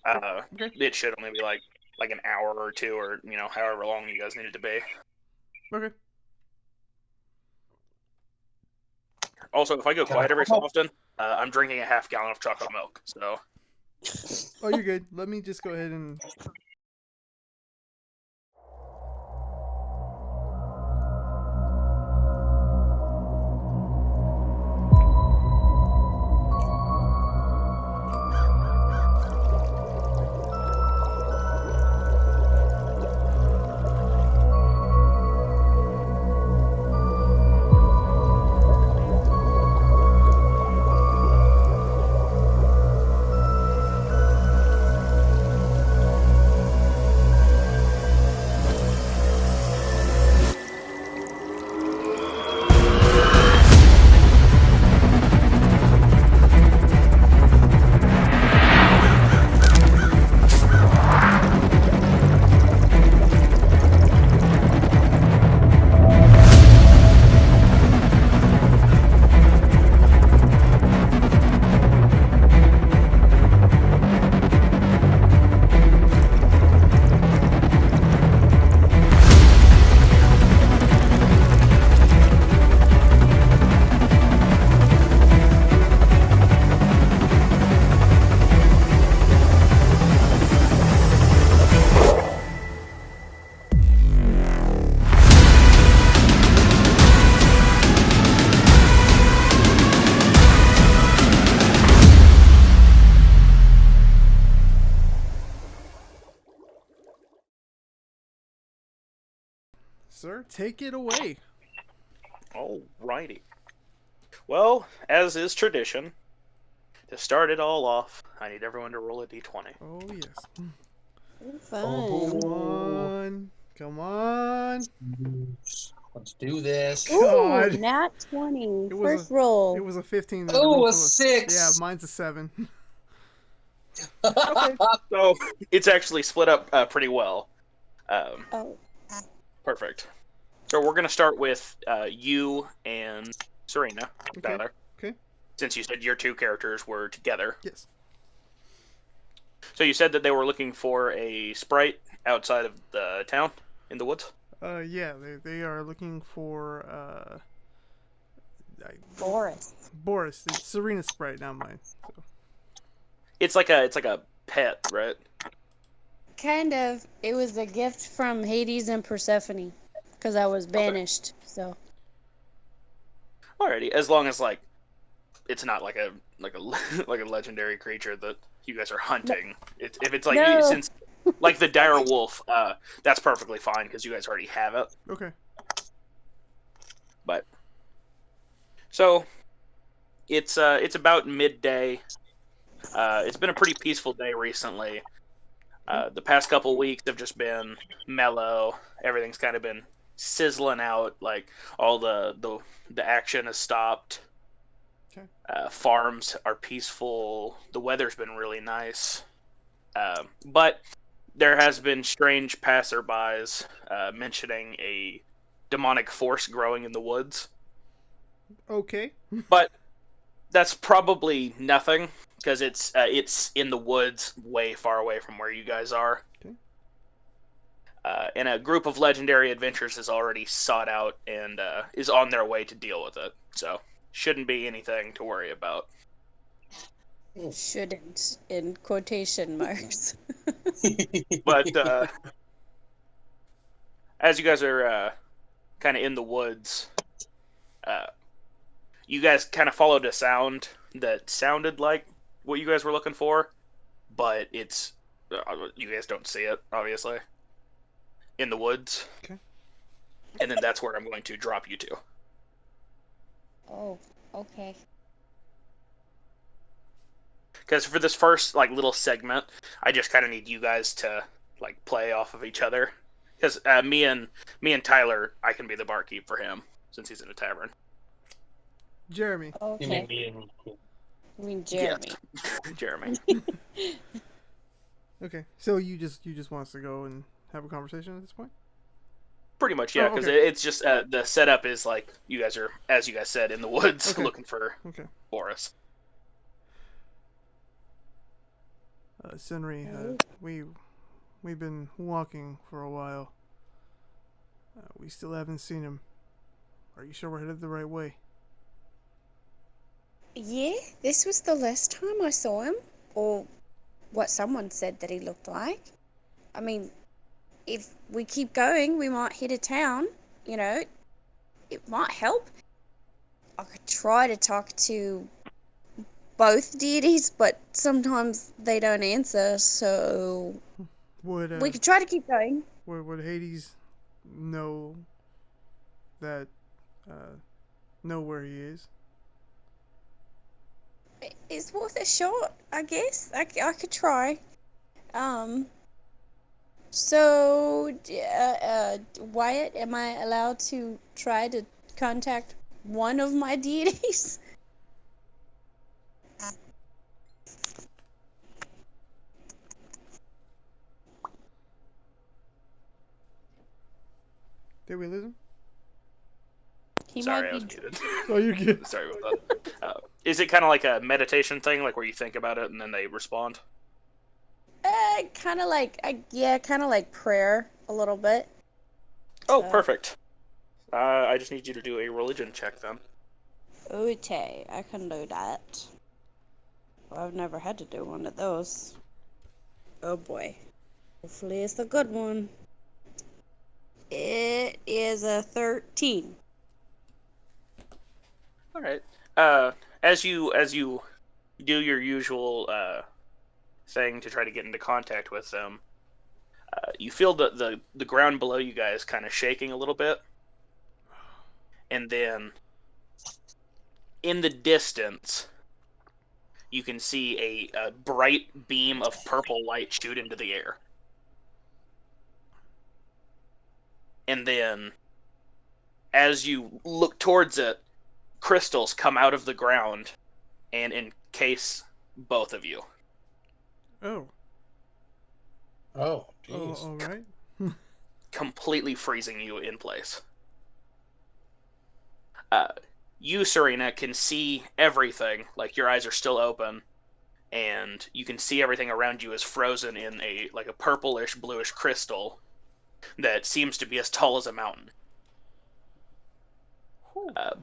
Okay. It should only be like an hour or two, or however long you guys need it to be. Okay. Also, if I go quiet every so often, I'm drinking a half gallon of chocolate milk. So. Oh, you're good. Let me just go ahead and. Sir, take it away. Alrighty. Well, as is tradition, to start it all off, I need everyone to roll a d20. Oh, yes. Fun. Come on. Come on. Let's do this. Ooh, God. nat 20. It was First roll. It was a 15. Oh, a 6. Yeah, mine's a 7. Okay. So it's actually split up pretty well. Oh. Perfect. So we're going to start with you and Serena, Tyler. Okay. Since you said your two characters were together. Yes. So you said that they were looking for a sprite outside of the town in the woods? Yeah, they are looking for Boris. Boris. It's Serena's sprite, not mine. So. It's like a pet, right? Kind of. It was a gift from Hades and Persephone. Because I was banished, so. Alrighty, as long as it's not like a like a legendary creature that you guys are hunting. If it's like No. since like the dire wolf, that's perfectly fine because you guys already have it. Okay. But so it's about midday. It's been a pretty peaceful day recently. The past couple weeks have just been mellow. Everything's kind of been sizzling out. Like all the action has stopped. Okay. Farms are peaceful. The weather's been really nice. But there has been strange passerbys mentioning a demonic force growing in the woods. Okay. But that's probably nothing because it's in the woods, way far away from where you guys are. Okay. And a group of legendary adventurers has already sought out and is on their way to deal with it. So shouldn't be anything to worry about. Shouldn't, in quotation marks. But as you guys are kind of in the woods, you guys kind of followed a sound that sounded like what you guys were looking for, but it's you guys don't see it, obviously, in the woods. Okay. And then that's where I'm going to drop you to. Oh, okay. Because for this first little segment, I just kind of need you guys to play off of each other. Because me and Tyler, I can be the barkeep for him since he's in a tavern. Jeremy. Okay. I mean Jeremy. Yes. Jeremy. Okay. So you just want us to go and have a conversation at this point? Pretty much, yeah. Because it's just the setup is you guys are, as you guys said, in the woods looking for Boris. Senri, we've been walking for a while. We still haven't seen him. Are you sure we're headed the right way? Yeah, this was the last time I saw him, or what someone said that he looked like. I mean, if we keep going, we might hit a town, you know, it might help. I could try to talk to both deities, but sometimes they don't answer, so we could try to keep going. Would Hades know that, know where he is? It's worth a shot, I guess. I could try. So, Wyatt, am I allowed to try to contact one of my deities? Did we lose him? He Sorry, I might was be. muted. Oh, you're good. Sorry about that. Is it kind of like a meditation thing, like where you think about it and then they respond? Kind of like, kind of like prayer a little bit. Oh, perfect. I just need you to do a religion check then. Okay, I can do that. I've never had to do one of those. Oh boy. Hopefully it's a good one. It is a 13. All right. As you do your usual thing to try to get into contact with them, you feel the ground below you guys kind of shaking a little bit, and then in the distance, you can see a bright beam of purple light shoot into the air. And then, as you look towards it, crystals come out of the ground and encase both of you. Oh. Oh, Oh, jeez. all right. Completely freezing you in place. You, Serena, can see everything, like your eyes are still open, and you can see everything around you is frozen in a purplish, bluish crystal that seems to be as tall as a mountain.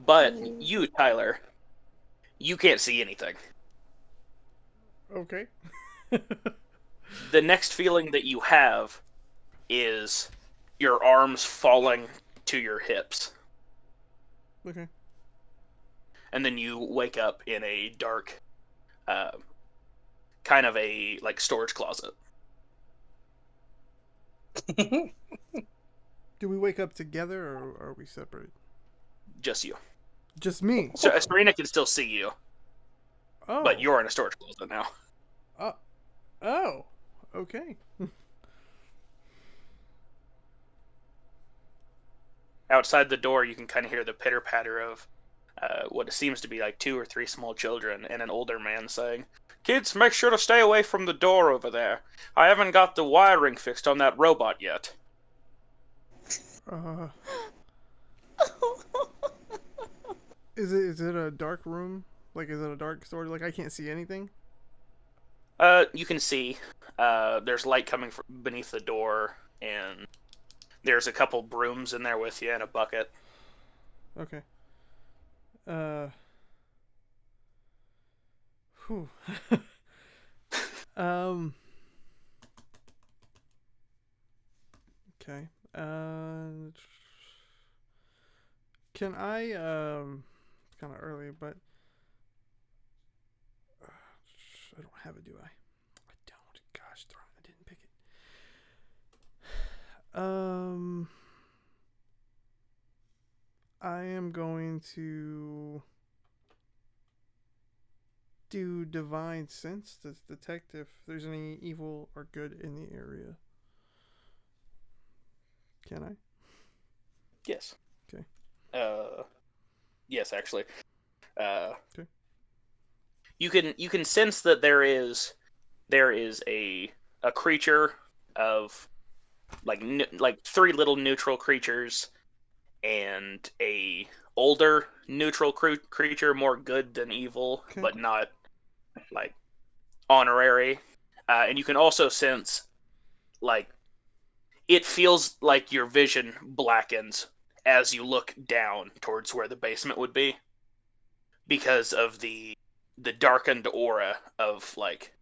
But you, Tyler, you can't see anything. Okay. The next feeling that you have is your arms falling to your hips. Okay. And then you wake up in a dark, kind of a storage closet. Do we wake up together or are we separate? Just you. Just me. So Serena can still see you, Oh. but you're in a storage closet now. Oh. Okay. Outside the door, you can kind of hear the pitter-patter of what seems to be like 2 or 3 small children and an older man saying, "Kids, make sure to stay away from the door over there. I haven't got the wiring fixed on that robot yet." Is it a dark room? Like, is it a dark storage? Like, I can't see anything? You can see there's light coming from beneath the door, and there's a couple brooms in there with you and a bucket. Okay. Whew. Okay. Can I, it's kind of early, but I don't have it, do I? I don't. Gosh darn it, I didn't pick it. I am going to do divine sense to detect if there's any evil or good in the area. Can I? Yes. Okay. Yes, actually. Okay. You can sense that there is a creature of like 3 little neutral creatures and a older neutral creature, more good than evil, Okay. but not like honorary. And you can also sense, like, it feels like your vision blackens as you look down towards where the basement would be because of the darkened aura of, like,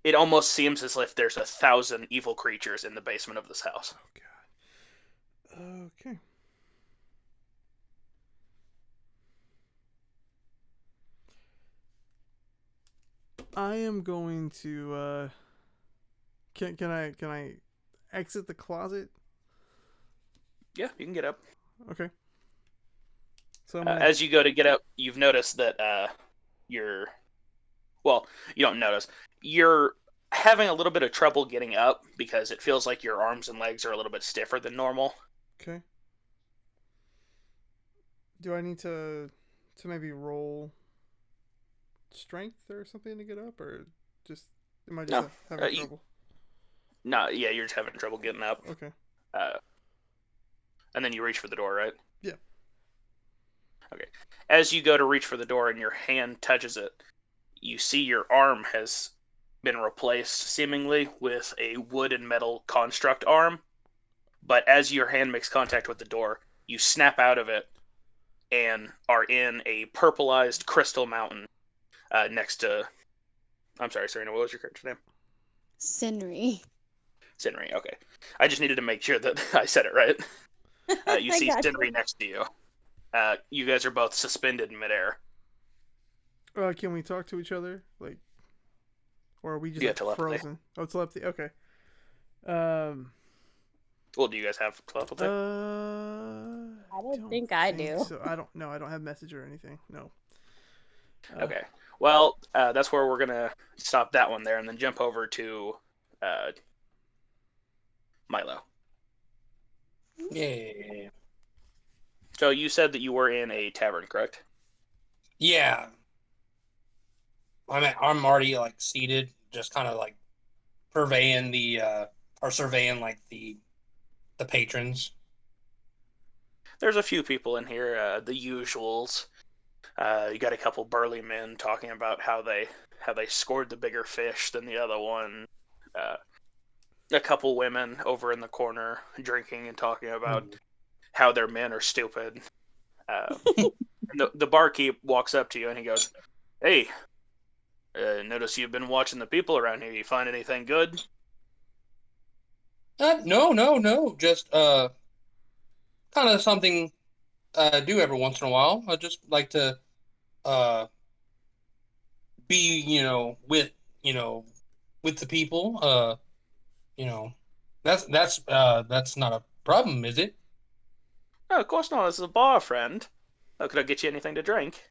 it almost seems as if there's 1,000 evil creatures in the basement of this house. Oh god. Okay. I am going to can I exit the closet? Yeah, you can get up. Okay. So I'm gonna... As you go to get up, you've noticed that well, you don't notice. You're having a little bit of trouble getting up because it feels like your arms and legs are a little bit stiffer than normal. Okay. Do I need to maybe roll strength or something to get up, or just am I just No. having trouble? No, yeah, you're just having trouble getting up. Okay. And then you reach for the door, right? Yeah. Okay. As you go to reach for the door and your hand touches it, you see your arm has been replaced, seemingly, with a wood and metal construct arm. But as your hand makes contact with the door, you snap out of it and are in a purplized crystal mountain next to... I'm sorry, Serena, what was your character's name? Scenery. Sinri, okay. I just needed to make sure that I said it right. You I see got Sinri next to you. You guys are both suspended in midair. Can we talk to each other, like, or are we just Yeah, like, telepathy. frozen? Oh, telepathy. Okay. Well, do you guys have telepathy? I don't think I do. So I don't know. I don't have message or anything. No. Okay. Well, that's where we're gonna stop that one there, and then jump over to Milo. Yeah. So you said that you were in a tavern, correct? Yeah. I'm already like seated, just kind of like surveying like the patrons. There's a few people in here, the usuals. You got a couple burly men talking about how they scored the bigger fish than the other one. A couple women over in the corner drinking and talking about how their men are stupid. And the barkeep walks up to you and he goes, "Hey, notice you've been watching the people around here. You find anything good?" No. Just kind of something I do every once in a while. I just like to be, with the people. That's not a problem, is it? "Oh, of course not. This is a bar, friend. Oh, could I get you anything to drink?"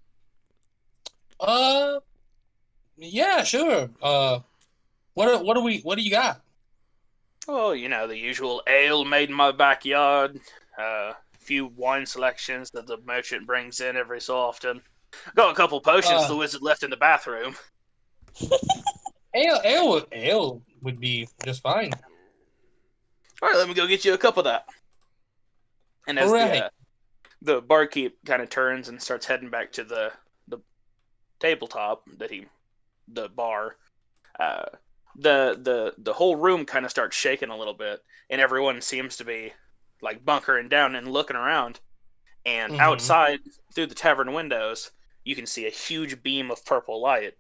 Yeah, sure. What do you got? "Oh, the usual ale made in my backyard. Few wine selections that the merchant brings in every so often. Got a couple potions the wizard left in the bathroom." Ale would be just fine. "All right, let me go get you a cup of that." And as the barkeep kind of turns and starts heading back to the tabletop the bar, the whole room kind of starts shaking a little bit, and everyone seems to be like bunkering down and looking around. And outside, through the tavern windows, you can see a huge beam of purple light.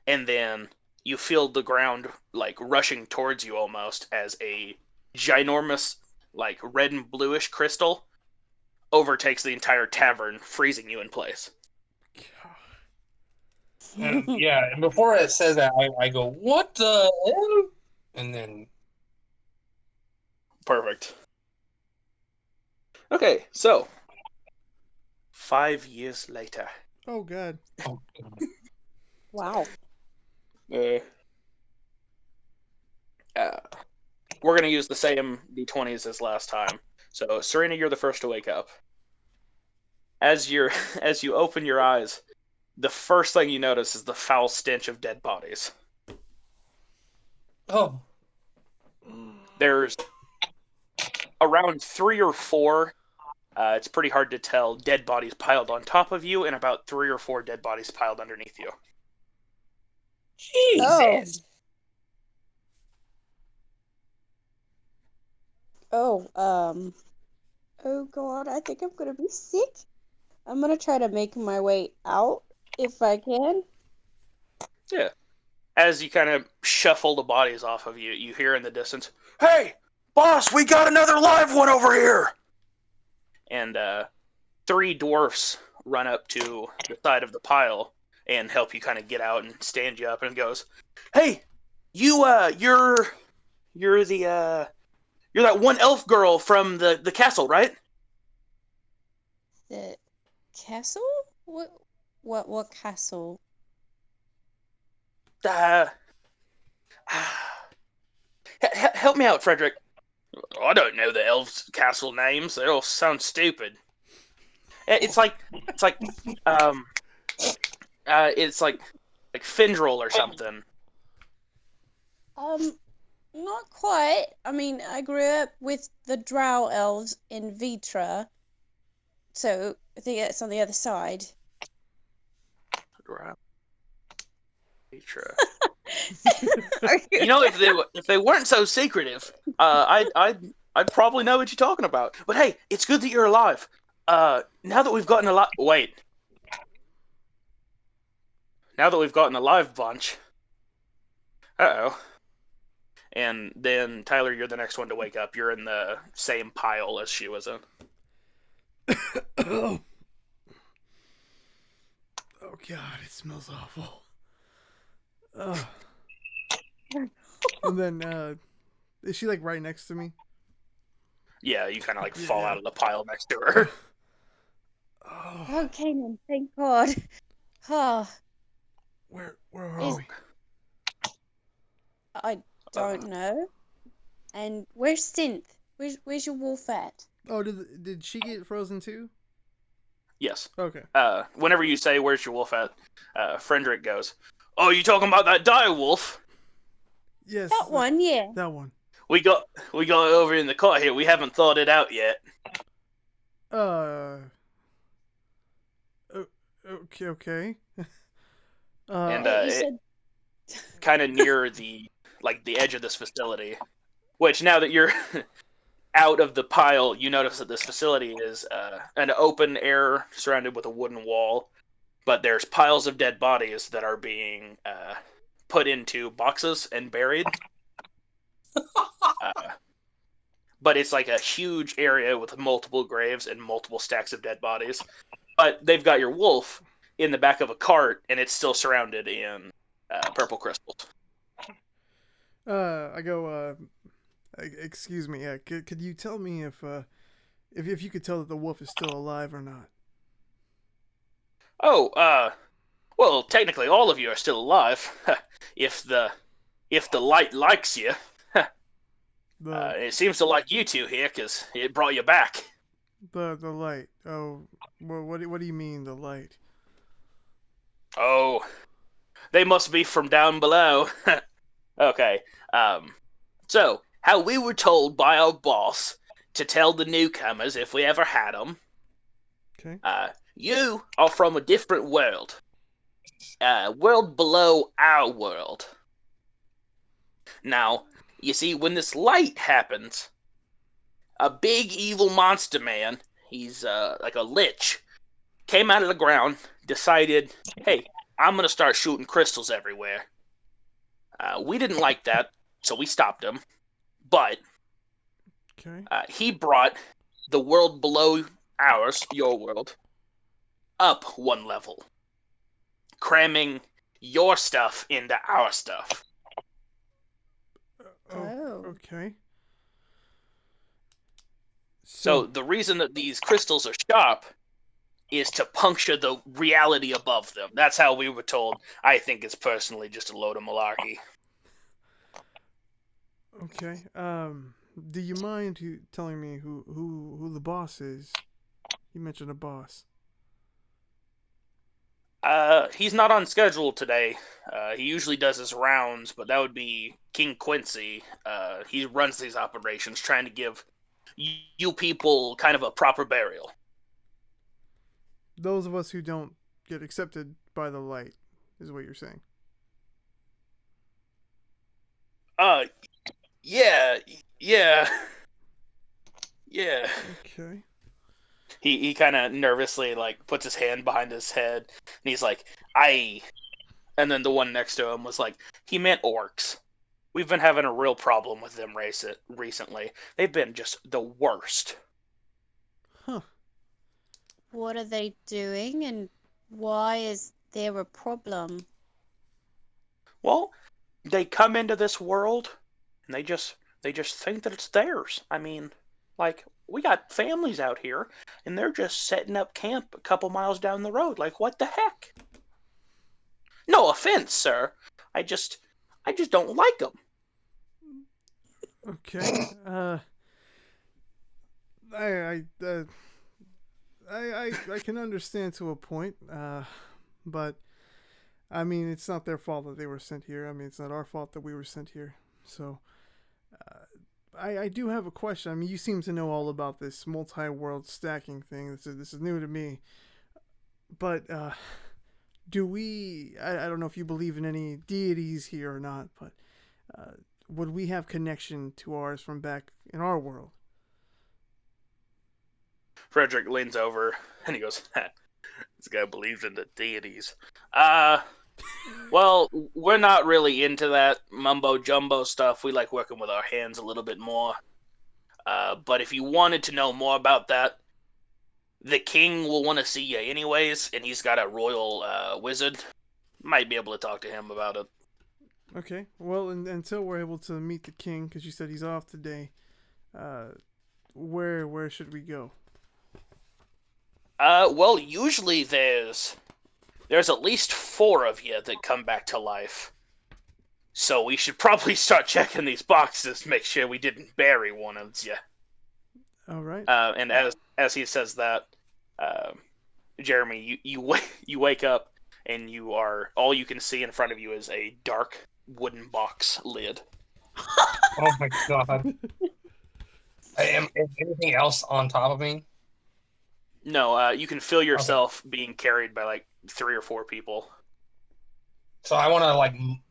And then you feel the ground like rushing towards you almost as a ginormous, like red and bluish crystal overtakes the entire tavern, freezing you in place. And before it says that, I go, "What the hell?" And then... Perfect. Okay, so 5 years later. Oh god. Oh, Wow. We're going to use the same d20s as last time. So, Serena, you're the first to wake up. As you open your eyes, the first thing you notice is the foul stench of dead bodies. oh. There's around 3 or 4, it's pretty hard to tell, dead bodies piled on top of you, and about 3 or 4 dead bodies piled underneath you. Jesus. Oh, oh God, I think I'm gonna be sick. I'm gonna try to make my way out if I can. Yeah. As you kind of shuffle the bodies off of you, you hear in the distance, "Hey, boss, we got another live one over here!" And three dwarfs run up to the side of the pile and help you kind of get out and stand you up, and goes, "Hey, you're that one elf girl from the castle, right?" The castle? What castle? Uh, help me out, Frederick. I don't know the elves' castle names. They all sound stupid. It's like um it's like Findrel or something. Not quite. I mean, I grew up with the Drow elves in Vitra, so I think it's on the other side. You know, if they weren't so secretive, I'd probably know what you're talking about. But hey, it's good that you're alive. Now that we've gotten a lot, wait. Now that we've gotten a live bunch. Uh-oh. And then, Tyler, you're the next one to wake up. You're in the same pile as she was in. Oh God, it smells awful. And then, is she like right next to me? Yeah, you kind of like fall out of the pile next to her. Oh, Kanan, thank God. Oh, Where are we? I don't know. And where's Synth? Where's your wolf at? Oh, did she get frozen too? Yes. Okay. Whenever you say, "Where's your wolf at?" Frederick goes, "Oh, you talking about that dire wolf?" Yes. That one, yeah. That one. We got it over in the cart here. We haven't thought it out yet. Okay. And You said kind of near the edge of this facility. Which, now that you're out of the pile, you notice that this facility is an open air surrounded with a wooden wall, but there's piles of dead bodies that are being put into boxes and buried. But it's like a huge area with multiple graves and multiple stacks of dead bodies. But they've got your wolf in the back of a cart, and it's still surrounded in purple crystals. I go. Excuse me. Could you tell me if you could tell that the wolf is still alive or not? Oh, well, technically all of you are still alive. if the light likes you. It seems to like you two here, because it brought you back. The light. Oh, what do you mean, the light? Oh, they must be from down below. Okay, so, how we were told by our boss to tell the newcomers, if we ever had them, Okay. You are from a different world. World below our world. Now, you see, when this light happens, a big evil monster man, he's like a lich, came out of the ground, decided, hey, I'm going to start shooting crystals everywhere. We didn't like that, so we stopped him. But Okay. he brought the world below ours, your world, up one level, cramming your stuff into our stuff. Oh. Okay. So the reason that these crystals are sharp is to puncture the reality above them. That's how we were told. I think it's personally just a load of malarkey. Okay. Do you mind telling me who the boss is? You mentioned a boss. He's not on schedule today. He usually does his rounds, but that would be King Quincy. He runs these operations, trying to give you people kind of a proper burial. Those of us who don't get accepted by the light is what you're saying. Uh, yeah, yeah, yeah. Okay. He kind of nervously like puts his hand behind his head, and he's like, I. And then the one next to him was like, he meant orcs. We've been having a real problem with them recently. They've been just the worst. Huh. What are they doing and why is there a problem? Well, they come into this world and they just think that it's theirs. I mean, like we got families out here and they're just setting up camp a couple miles down the road. Like what the heck? No offense, sir. I just don't like them. Okay. I can understand to a point. But I mean, it's not their fault that they were sent here. I mean, it's not our fault that we were sent here. So, I do have a question. I mean, you seem to know all about this multi-world stacking thing. This is new to me. But do we? I don't know if you believe in any deities here or not. But would we have connection to ours from back in our world? Frederick leans over and he goes, "This guy believes in the deities." Well, we're not really into that mumbo jumbo stuff. We like working with our hands a little bit more. But if you wanted to know more about that, the king will want to see you anyways, and he's got a royal wizard. Might be able to talk to him about it. Okay. Well, until we're able to meet the king, because you said he's off today, where should we go? Well, usually there's at least 4 of you that come back to life. So we should probably start checking these boxes to make sure we didn't bury one of you. All right. And as he says that, Jeremy, you wake up and all you can see in front of you is a dark wooden box lid. Oh my god. Is anything else on top of me? No, you can feel yourself being carried by like 3 or 4 people. So I want to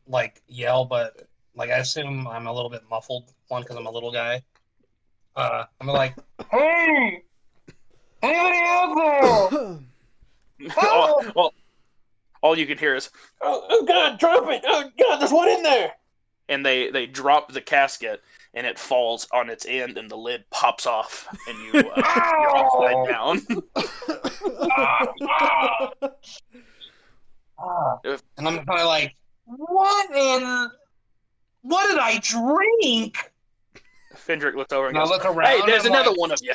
like yell, but like I assume I'm a little bit muffled. One, because I'm a little guy. I'm like, hey, anybody out there? all you can hear is, oh God, drop it! Oh God, there's one in there! And they drop the casket, and it falls on its end, and the lid pops off, and you're upside down. And I'm kind of like, what did I drink? Fendrick looks over and I goes, look around. "Hey, there's and another like, one of you."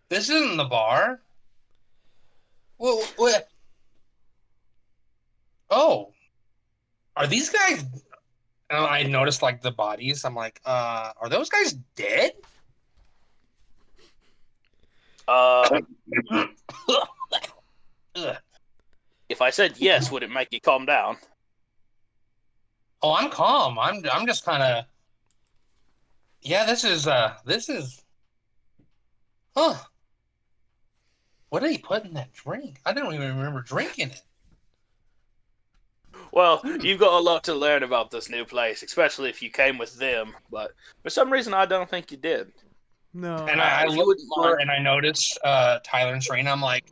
This isn't the bar. What? Oh, are these guys? And I noticed like the bodies. I'm like, are those guys dead? If I said yes, would it make you calm down? Oh, I'm calm. I'm just kind of. Yeah, this is. Huh. What did he put in that drink? I don't even remember drinking it. Well, you've got a lot to learn about this new place, especially if you came with them. But for some reason, I don't think you did. No. And I looked over and I noticed Tyler and Serena. I'm like,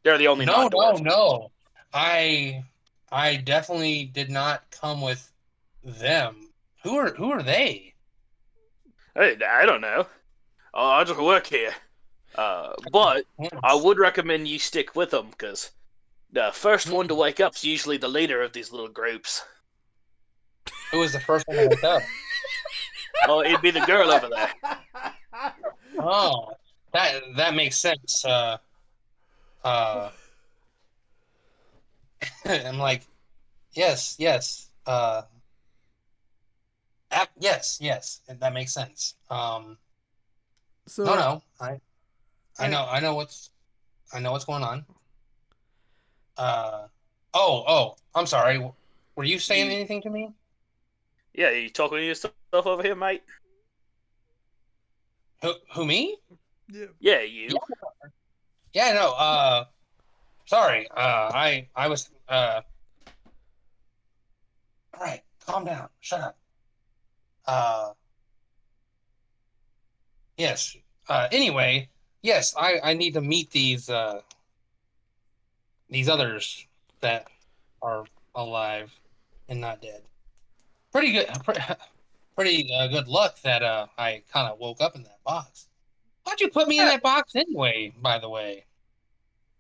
they're the only non-dwarves. No. I definitely did not come with them. Who are they? Hey, I don't know. I just work here. But I would recommend you stick with them, because the first one to wake up is usually the leader of these little groups. Who was the first one to wake up? Oh, it'd be the girl over there. Oh, that makes sense. I'm like, yes. Yes, that makes sense. So no, I know what's going on. I'm sorry. Were you saying anything to me? Yeah, you talking to yourself over here, mate? Who me? Yeah, you. Yeah, no. Sorry. I was calm down. Shut up. Yes. Anyway, yes, I need to meet these others that are alive and not dead. Pretty good. Pretty good luck that I kind of woke up in that box. Why'd you put me in that box anyway? By the way.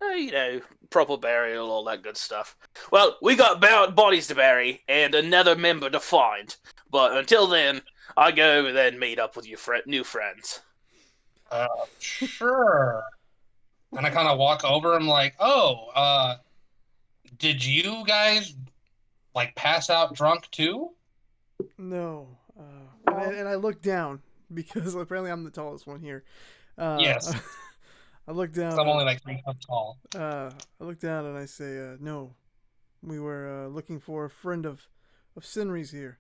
You know, proper burial, all that good stuff. Well, we got bodies to bury and another member to find. But until then, I go over there and meet up with your new friends. Sure. And I kind of walk over. I'm like, oh, did you guys like pass out drunk too? No. And I look down because apparently I'm the tallest one here. Yes. I look down. I'm only like 3 foot tall. I look down and I say, no. We were looking for a friend of Sinri's here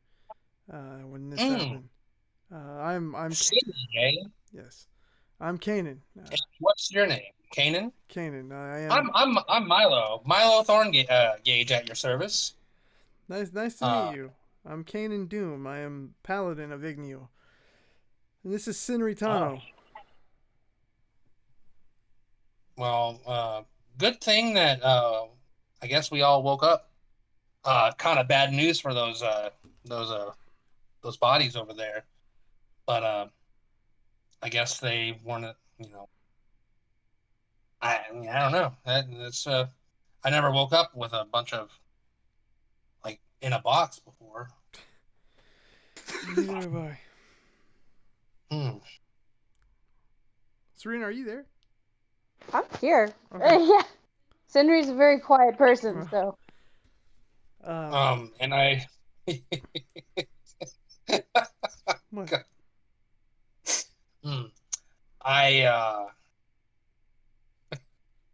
when this happened. I'm Sydney, eh? Yes. I'm Kanan. What's your name? Kanan? Kanan. I am. I'm Milo. Milo Thorngauge at your service. Nice to meet you. I'm Kanan Doom. I am Paladin of Igneo. And this is Sinri Tano. Well, good thing that I guess we all woke up. Kind of bad news for those bodies over there, but I guess they weren't. I don't know. That's I never woke up with a bunch of like in a box before. Neither have I. Hmm. Serena, are you there? I'm here. Okay. Yeah. Sindri's a very quiet person, so. And I. What?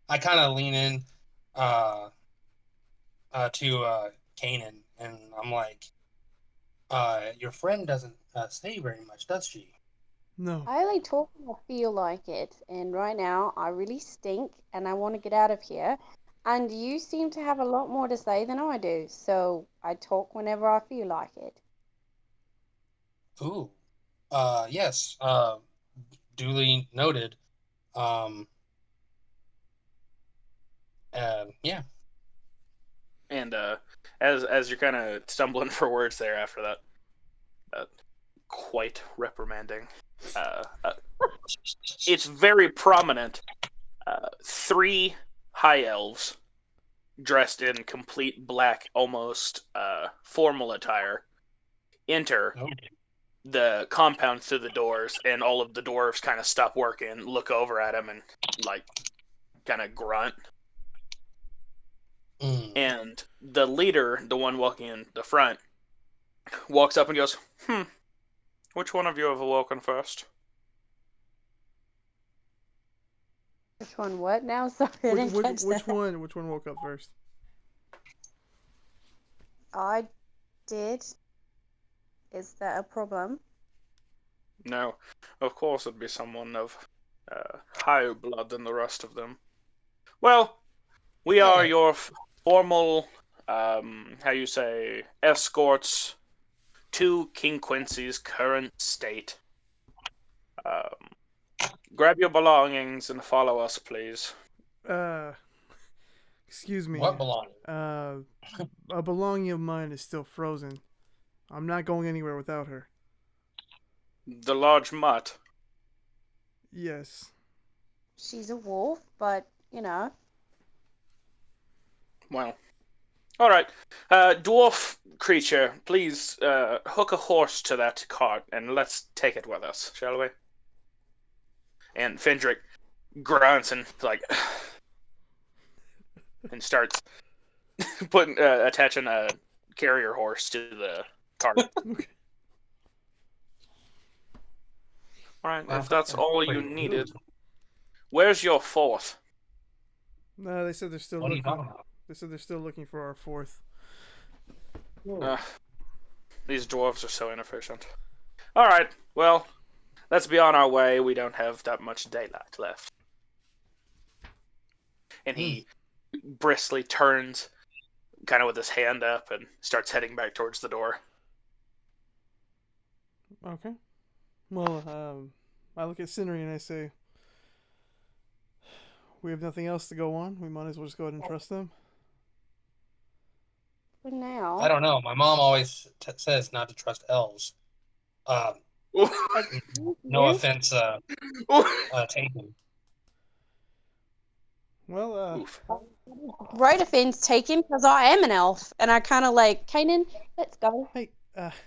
I kind of lean in to Kanan, and I'm like, your friend doesn't say very much, does she? No. I only talk when I feel like it, and right now I really stink and I want to get out of here. And you seem to have a lot more to say than I do, so I talk whenever I feel like it. Ooh. Yes. Duly noted. Yeah. And as you're kind of stumbling for words there after that quite reprimanding, it's very prominent. 3 high elves dressed in complete black, almost formal attire enter the compound through the doors, and all of the dwarves kind of stop working, look over at him, and like kind of grunt. And the leader, the one walking in the front, walks up and goes, which one of you have awoken first? Which one what now? Sorry, I didn't catch that. Which one woke up first? I did. Is that a problem? No, of course it'd be someone of higher blood than the rest of them. Well, we are your formal, escorts to King Quincy's current state. Grab your belongings and follow us, please. Excuse me. What belonging? A belonging of mine is still frozen. I'm not going anywhere without her. The large mutt. Yes. She's a wolf, but, Well. Alright. Dwarf creature, please hook a horse to that cart and let's take it with us, shall we? And Fendrick grunts and and starts attaching a carrier horse to the cart. Okay. Alright, if that's all you needed. Where's your 4th? No, they said they're still What are you looking. talking about? They said they're still looking for our 4th. These dwarves are so inefficient. Alright, well, let's be on our way. We don't have that much daylight left. And he briskly turns, kind of with his hand up, and starts heading back towards the door. Okay. Well, I look at Scenery and I say, we have nothing else to go on. We might as well just go ahead and trust them. For I now. don't know. My mom always says not to trust elves. Um, no You? offense, taken. Well, Oof. Great offense taken because I am an elf, and I kind of like Kanan. Let's go. hey,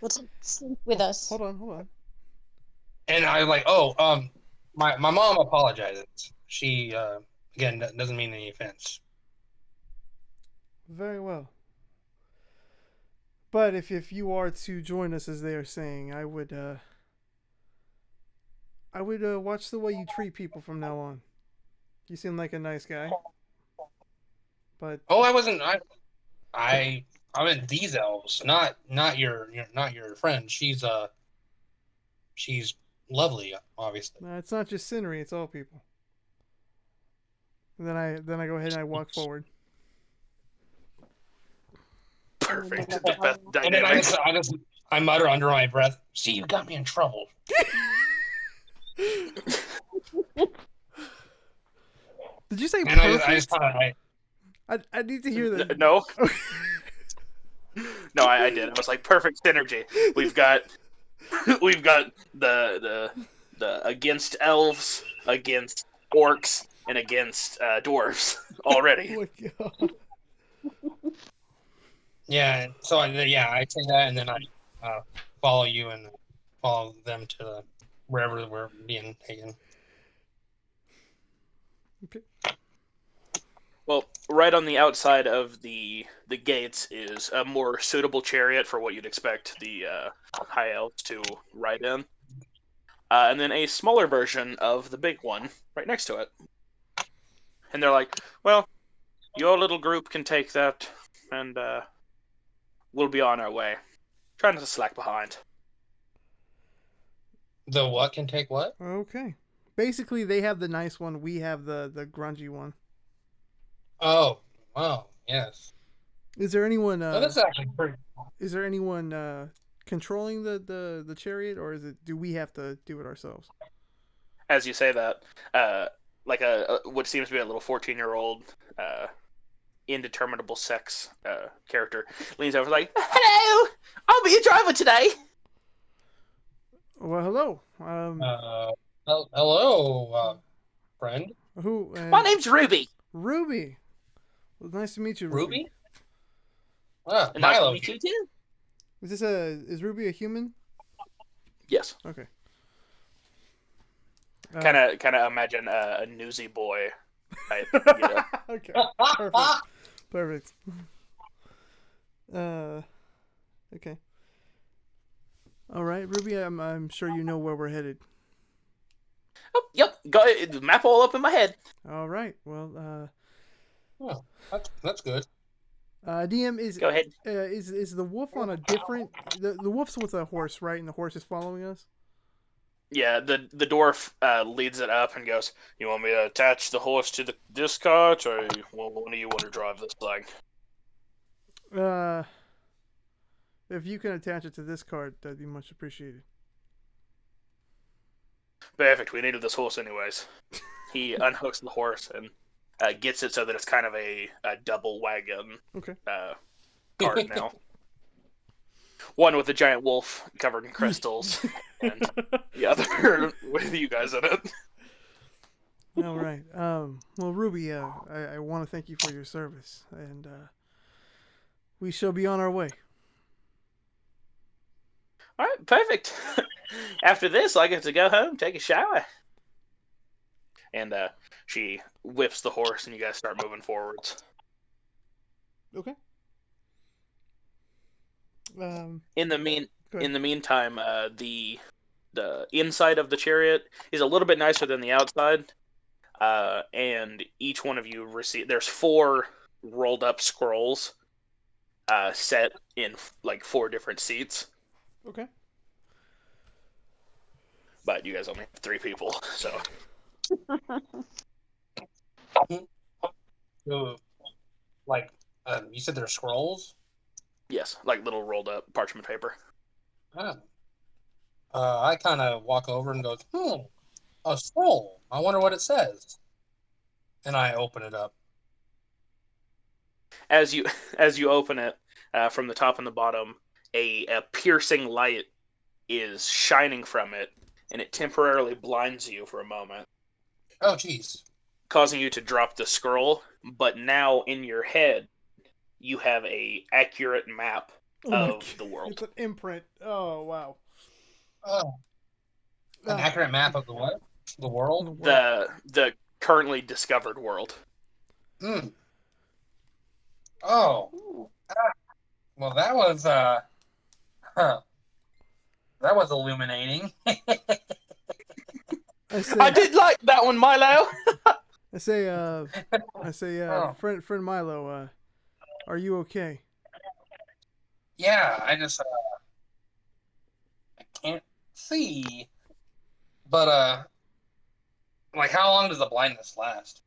We'll take Synth with us. hold on. And I like, my mom apologizes. She again doesn't mean any offense. Very well. But if you are to join us, as they are saying, I would watch the way you treat people from now on. You seem like a nice guy. But Oh, I wasn't. I meant these elves, not your not your friend. She's lovely, obviously. it's not just Scenery; it's all people. And then I go ahead and I walk forward. Perfect. The best And then dynamic. I mutter under my breath, "See, you got me in trouble." Did you say And perfect? I just thought I need to hear that. No. No, I did. I was like, perfect synergy. We've got the against elves, against orcs, and against dwarves already. Oh my god. yeah. So I take that and then I follow you and follow them to wherever we're being taken. Okay. Well, right on the outside of the gates is a more suitable chariot for what you'd expect the high elves to ride in, and then a smaller version of the big one right next to it. And they're like, "Well, your little group can take that, and we'll be on our way. Try not to slack behind." The what can take what? Okay. Basically, they have the nice one. We have the grungy one. Oh, wow, yes. Is there anyone? Oh, that's actually pretty. Is there anyone controlling the chariot, or do we have to do it ourselves? As you say that, like a what seems to be a little 14-year-old indeterminable sex character leans over like, "Hello, I'll be your driver today." Well, hello. Hello, friend. Who? My name's Ruby. Ruby. Well, nice to meet you, Ruby. Ruby? Ah, And nice to Milo. meet you too. Is Ruby a human? Yes. Okay. Kind of imagine a newsy boy type. Okay. Perfect. Okay. All right, Ruby. I'm sure you know where we're headed. Oh, yep. Got the map all up in my head. All right. Well, Oh, that's good. DM is Go ahead. is the wolf on a different? The wolf's with a horse, right? And the horse is following us. Yeah, the dwarf leads it up and goes, "You want me to attach the horse to this cart, or one of you want to drive this thing?" If you can attach it to this cart, that'd be much appreciated. Perfect. We needed this horse anyways. He unhooks the horse and gets it so that it's kind of a double wagon Okay. cart now. One with a giant wolf covered in crystals, and the other with you guys in it. All right. Well, Ruby, I want to thank you for your service, and we shall be on our way. All right, perfect. After this, I get to go home, take a shower. And she whips the horse, and you guys start moving forwards. Okay. In the Go ahead. meantime, the inside of the chariot is a little bit nicer than the outside, and each one of you receive. There's 4 rolled up scrolls, set in like 4 different seats. Okay. But you guys only have 3 people, so So, like, you said they're scrolls? yes, like little rolled up parchment paper. Ah. I kind of walk over and goes, a scroll. I wonder what it says. And I open it up. As you as you open it, from the top and the bottom, a piercing light is shining from it, and it temporarily blinds you for a moment, Oh, jeez. causing you to drop the scroll. But now in your head, you have a accurate map of the world. It's an imprint. Oh, wow. Oh, an accurate map of the what? The world? The currently discovered world. Hmm. Oh. Well, that was that was illuminating. I did like that one, Milo. I say, Oh. friend Milo, are you okay? Yeah, I just I can't see. But like how long does the blindness last?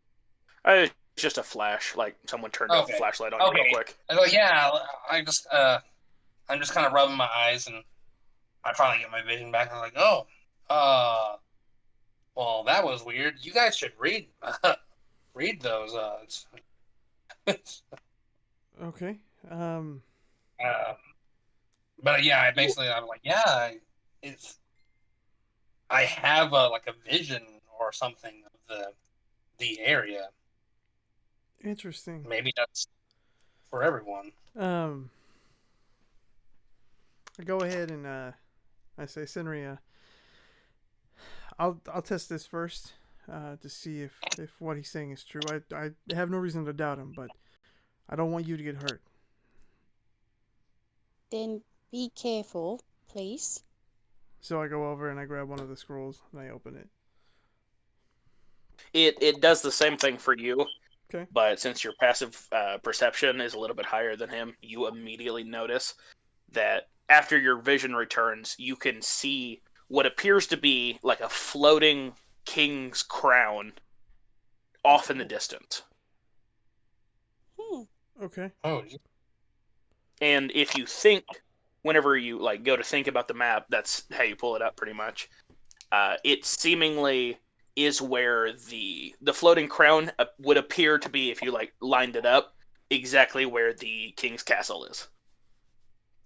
It's just a flash, like someone turned a flashlight on you real quick. I go, yeah, I'm just kind of rubbing my eyes and I finally get my vision back. I'm like, oh, well, that was weird. You guys should read those. Okay. But yeah, I'm like, yeah, I have like a vision or something of the area. Interesting. Maybe that's for everyone. I go ahead and I say, Senri, I'll test this first to see if what he's saying is true. I have no reason to doubt him, but I don't want you to get hurt. Then be careful, please. So I go over and I grab one of the scrolls and I open it. It does the same thing for you. Okay. But since your passive perception is a little bit higher than him, you immediately notice that after your vision returns, you can see what appears to be like a floating king's crown off in the distance. Okay. Oh. And if you think, whenever you like go to think about the map, that's how you pull it up pretty much. It seemingly is where the floating crown would appear to be if you like lined it up, exactly where the king's castle is.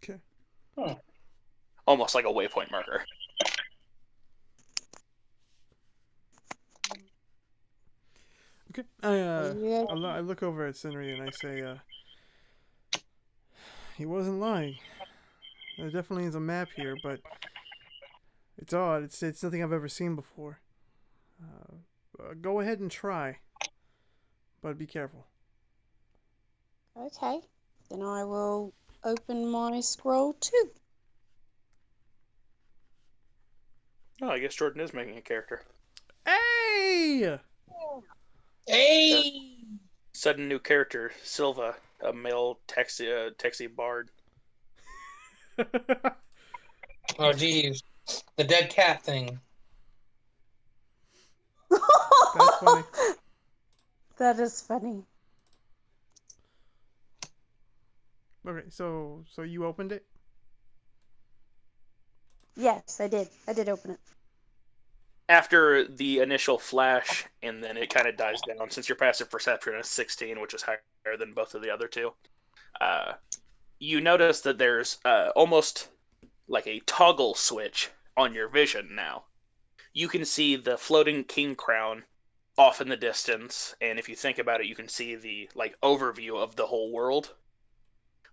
Okay. Almost like a waypoint marker. Okay. I look over at Senri and I say, he wasn't lying. There definitely is a map here, but it's odd. It's nothing I've ever seen before. Go ahead and try, but be careful. Okay. Then I will open my scroll too. Oh, I guess Jordan is making a character. Hey! Hey! Sudden new character, Silva, a male Texi bard. Oh, geez. The dead cat thing. That's funny. That is funny. Okay, so you opened it? Yes, I did. I did open it. After the initial flash, and then it kind of dies down, since your passive perception is 16, which is higher than both of the other two, you notice that there's almost like a toggle switch on your vision now. You can see the floating king crown off in the distance, and if you think about it, you can see the like overview of the whole world.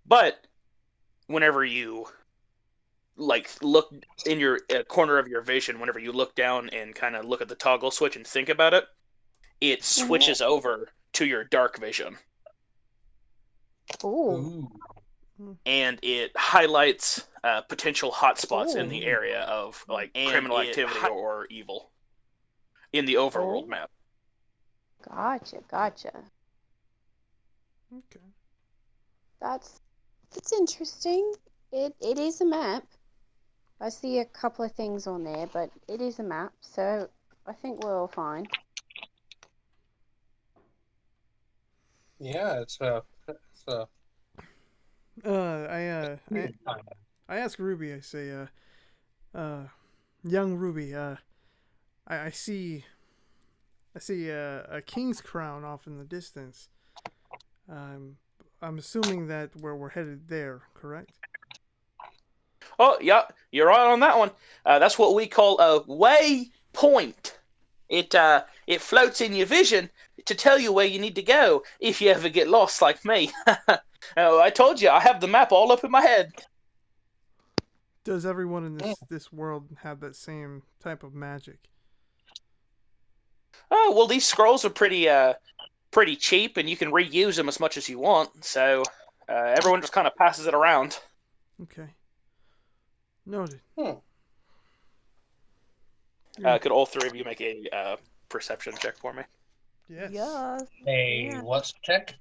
But whenever you like look in your corner of your vision, whenever you look down and kind of look at the toggle switch and think about it, it switches over to your dark vision. Ooh. And it highlights potential hotspots in the area of like criminal activity or evil in the overworld map. Gotcha. Okay. That's interesting. It is a map. I see a couple of things on there, but it is a map, so I think we're all fine. Yeah, it's I ask Ruby. I say, young Ruby, I see a king's crown off in the distance. I'm assuming that we're headed there, correct? Oh, yeah, you're right on that one. That's what we call a waypoint. It floats in your vision to tell you where you need to go if you ever get lost like me. Oh, I told you, I have the map all up in my head. Does everyone in this world have that same type of magic? Oh, well, these scrolls are pretty cheap, and you can reuse them as much as you want. So everyone just kind of passes it around. Okay. Noted. Could all three of you make a perception check for me? Yes. Yeah. A what check?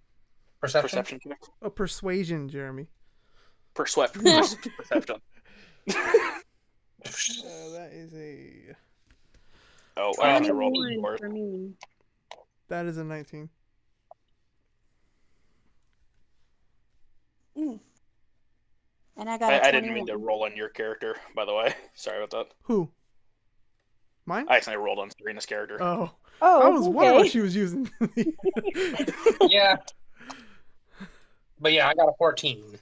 Perception? Perception check. A persuasion, Jeremy. Perception. That is a. Oh, I have to roll the 21 yours. for me. That is a 19. And I got a 21. I didn't mean to roll on your character, by the way. Sorry about that. Who? Mine? I accidentally rolled on Serena's character. Oh. Oh, I was wondering okay. what she was using. Yeah. But yeah, I got a 14.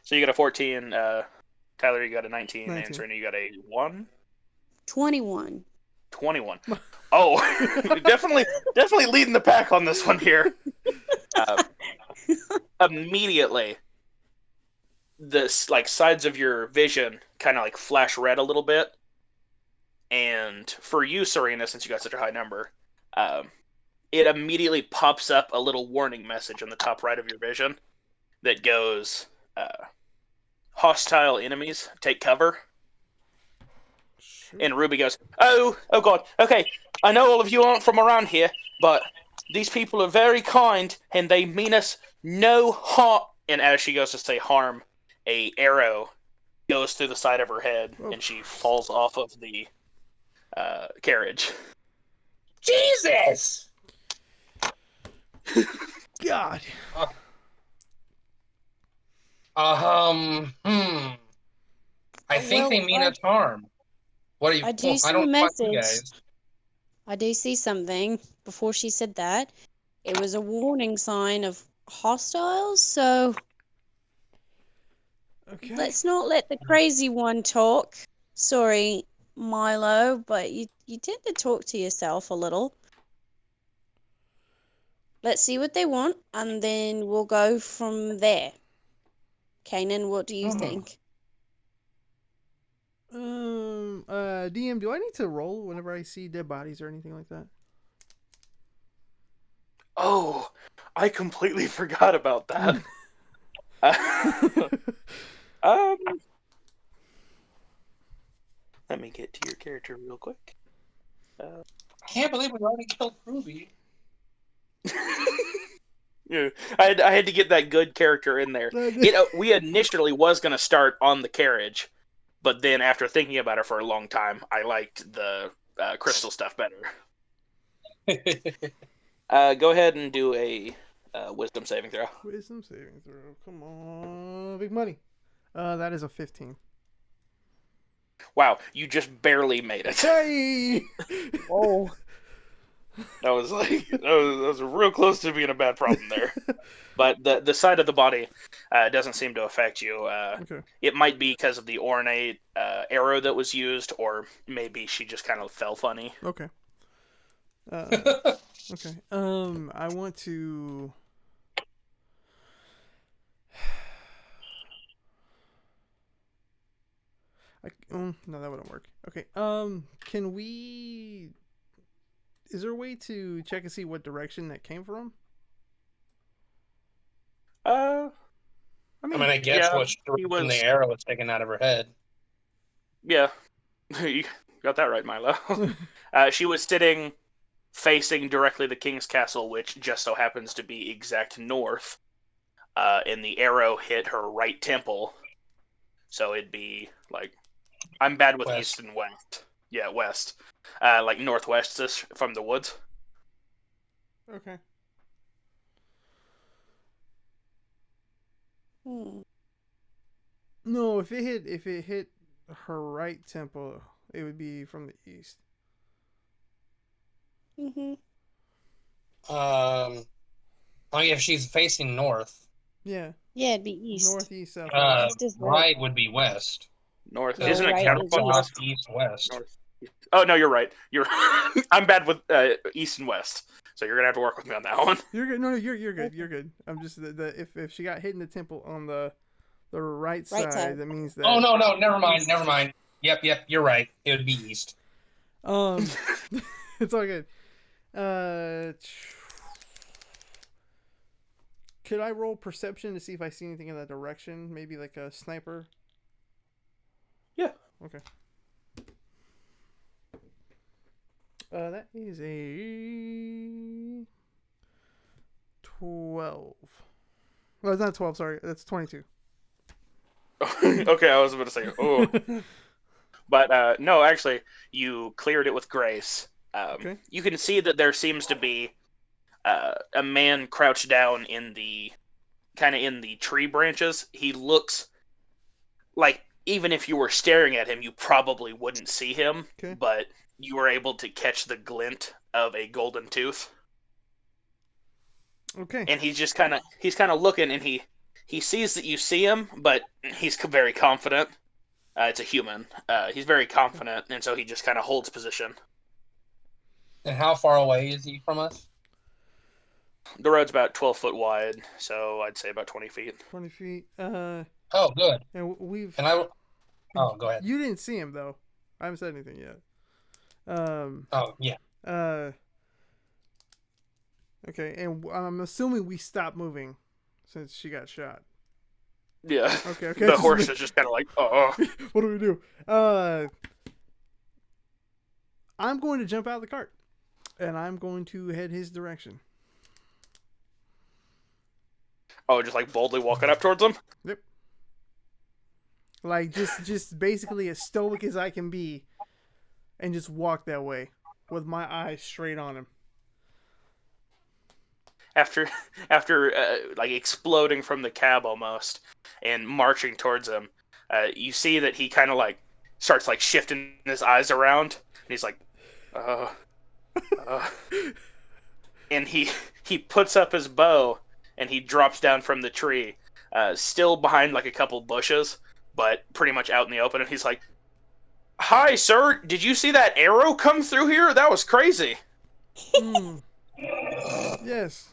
So you got a 14. Tyler, you got a 19. 19. And Serena, you got a 1? 21. 21. Oh, definitely leading the pack on this one here. Immediately, the sides of your vision kind of flash red a little bit, and for you, Serena, since you got such a high number, it immediately pops up a little warning message on the top right of your vision that goes, "Hostile enemies, take cover." And Ruby goes, oh God, okay, I know all of you aren't from around here, but these people are very kind, and they mean us no harm. And as she goes to say harm, a arrow goes through the side of her head, and she falls off of the carriage. Jesus! God. I think they mean us harm. What are you? I do see I a don't fuck you message. guys. I do see something. Before she said that, it was a warning sign of hostiles, so Okay. let's not let the crazy one talk. Sorry, Milo, but you tend to talk to yourself a little. Let's see what they want, and then we'll go from there. Kanan, what do you think? DM, do I need to roll whenever I see dead bodies or anything like that? Oh, I completely forgot about that. Let me get to your character real quick. I can't believe we already killed Ruby. Yeah, I had to get that good character in there. We initially was going to start on the carriage, but then after thinking about it for a long time, I liked the crystal stuff better. Go ahead and do a wisdom saving throw. Wisdom saving throw. Come on. Big money. That is a 15. Wow, you just barely made it. Hey! Oh. That was real close to being a bad problem there. But the side of the body doesn't seem to affect you. Okay. It might be because of the ornate arrow that was used, or maybe she just kind of fell funny. Okay. Okay. I want to. No, that wouldn't work. Okay. Can we? Is there a way to check and see what direction that came from? I I guess yeah, which direction the arrow was taken out of her head. Yeah, you got that right, Milo. She was sitting facing directly the king's castle, which just so happens to be exact north. And the arrow hit her right temple, so it'd be I'm bad with West. east and west. Yeah, west. Northwest from the woods. Okay. No, if it hit her right temple, it would be from the east. Mhm. I mean, if she's facing north, Yeah, Yeah, it'd be east. northeast, southwest. East is right would be west. North. No, Isn't it right is counterclockwise? east. South, east, west. North. Oh no, you're right. You're. I'm bad with east and west, so you're gonna have to work with me on that one. You're good. No, you're good. You're good. I'm just if she got hit in the temple on the right side, side. that means that. Oh no, never mind. Yep, you're right. It would be east. It's all good. Could I roll perception to see if I see anything in that direction? Maybe like a sniper. Yeah. Okay. That is a 12. Well, it's not 12. Sorry, that's 22. Okay, I was about to say, oh, but no, actually, you cleared it with grace. Okay. You can see that there seems to be a man crouched down in the tree branches. He looks like even if you were staring at him, you probably wouldn't see him. Okay. But you were able to catch the glint of a golden tooth. Okay. And he's kind of looking, and he sees that you see him, but he's very confident. It's a human. He's very confident, and so he just kind of holds position. And how far away is he from us? The road's about 12 foot wide, so I'd say about 20 feet. 20 feet. Oh, good. And we've. And I. Oh, go ahead. You didn't see him though. I haven't said anything yet. Oh, yeah. Okay, and I'm assuming we stopped moving since she got shot. Yeah. Okay. The horse is just kind of like, oh. What do we do? I'm going to jump out of the cart, and I'm going to head his direction. Oh, just like boldly walking up towards him? Yep. Like just basically as stoic as I can be, and just walk that way with my eyes straight on him. After like exploding from the cab almost and marching towards him, you see that he kind of like starts like shifting his eyes around, and he's like, and he puts up his bow and he drops down from the tree, still behind like a couple bushes, but pretty much out in the open, and he's like, "Hi, sir, did you see that arrow come through here? That was crazy." Yes.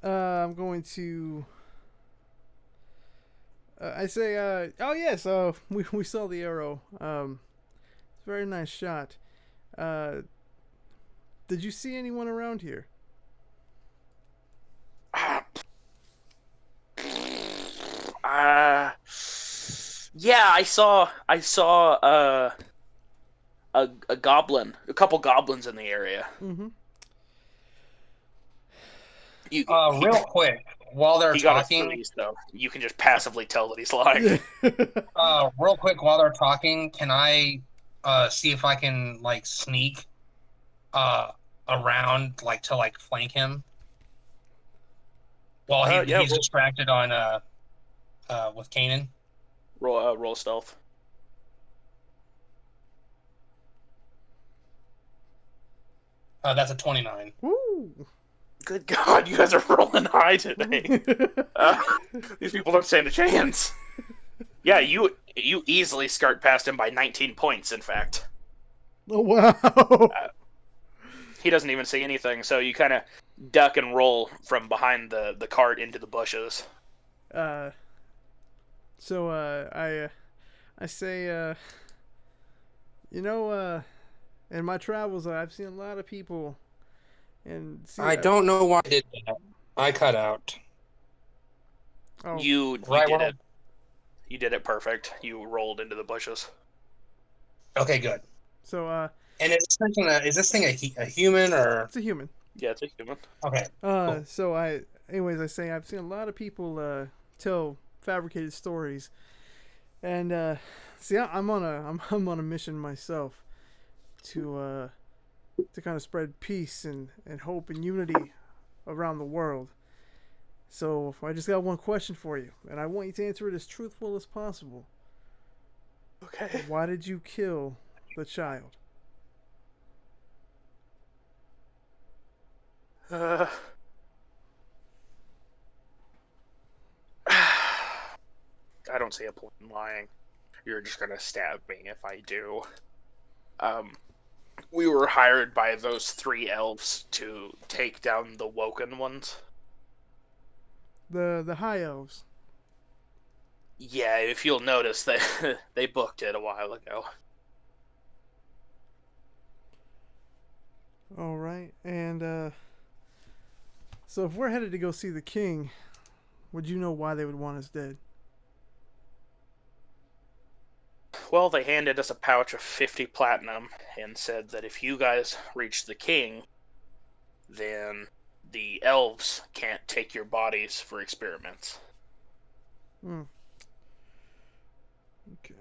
I'm going to. I say, oh yes, we saw the arrow. It's a very nice shot. Did you see anyone around here? Yeah, I saw a goblin, a couple goblins in the area. Mm-hmm. Real quick, while they're He got talking, a 3, so you can just passively tell that he's lying. real quick while they're talking, can I see if I can like sneak around like to like flank him while he's distracted on with Kanan? Roll stealth. That's a 29. Woo! Good God, you guys are rolling high today. These people don't stand a chance. Yeah, you easily skirt past him by 19 points, in fact. Oh, wow. He doesn't even see anything, so you kind of duck and roll from behind the cart into the bushes. So I say, in my travels, I've seen a lot of people, and I don't know why I did that. I cut out. Oh, You Right, did well- it. You did it perfect. You rolled into the bushes. Okay, good. so And is this thing a human or? it's a human. Yeah, it's a human. Okay. Cool. So I say I've seen a lot of people tell fabricated stories, and see, I'm on a mission myself to kind of spread peace and hope and unity around the world. So I just got one question for you, and I want you to answer it as truthful as possible. Okay. Why did you kill the child? I don't see a point in lying. You're just gonna stab me if I do. We were hired by those 3 elves to take down the Woken ones. The high elves. Yeah, if you'll notice, they booked it a while ago. All right, and so if we're headed to go see the king, would you know why they would want us dead? Well, they handed us a pouch of 50 platinum and said that if you guys reach the king, then the elves can't take your bodies for experiments. Hmm. Okay.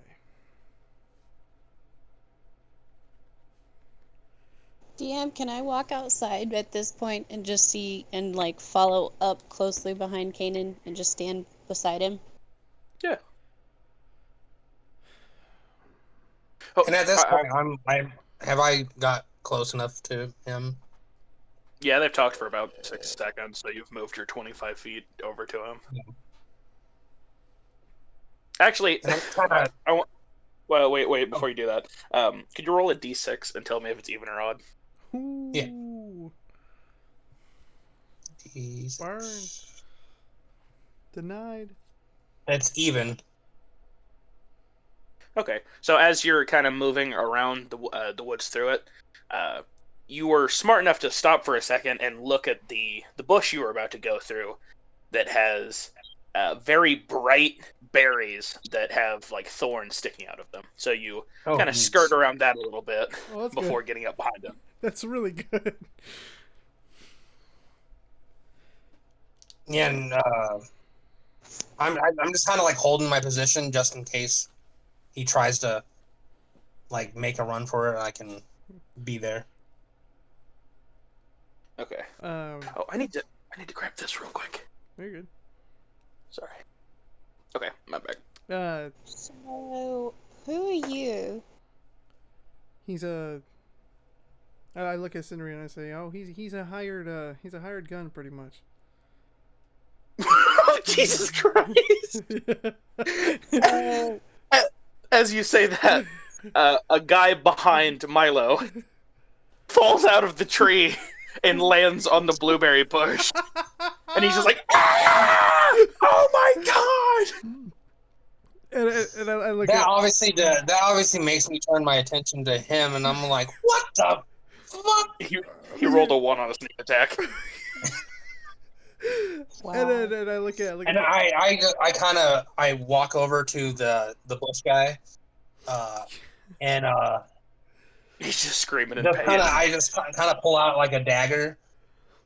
DM, can I walk outside at this point and just see and like follow up closely behind Kanan and just stand beside him? Yeah. Oh, And at this point, have I got close enough to him? yeah, they've talked for about 6 seconds, so you've moved your 25 feet over to him. Yeah. Actually, And I'm kinda, I want. Well, wait, before you do that, could you roll a d6 and tell me if it's even or odd? Yeah. Ooh. Burn. Denied. It's even. Okay, so as you're kind of moving around the woods through it, you were smart enough to stop for a second and look at the bush you were about to go through that has very bright berries that have like thorns sticking out of them. So you kind of skirt around that a little bit before getting up behind them. That's really good. Yeah, and I'm just kind of like holding my position just in case he tries to like make a run for it. I can be there. Okay. Oh, I need to grab this real quick. very good. Sorry. Okay, my bad. So, who are you? He's a. I look at Cindery and I say, "Oh, he's a hired gun, pretty much." Jesus Christ! As you say that, a guy behind Milo falls out of the tree and lands on the blueberry bush, and he's just like, "Ah! Oh my god!" And I look That at obviously makes me turn my attention to him, and I'm like, what the fuck? He rolled a 1 on a sneak attack. Wow. and I look at And I walk over to the bush guy, and He's just screaming in just pain. I just kind of pull out like a dagger,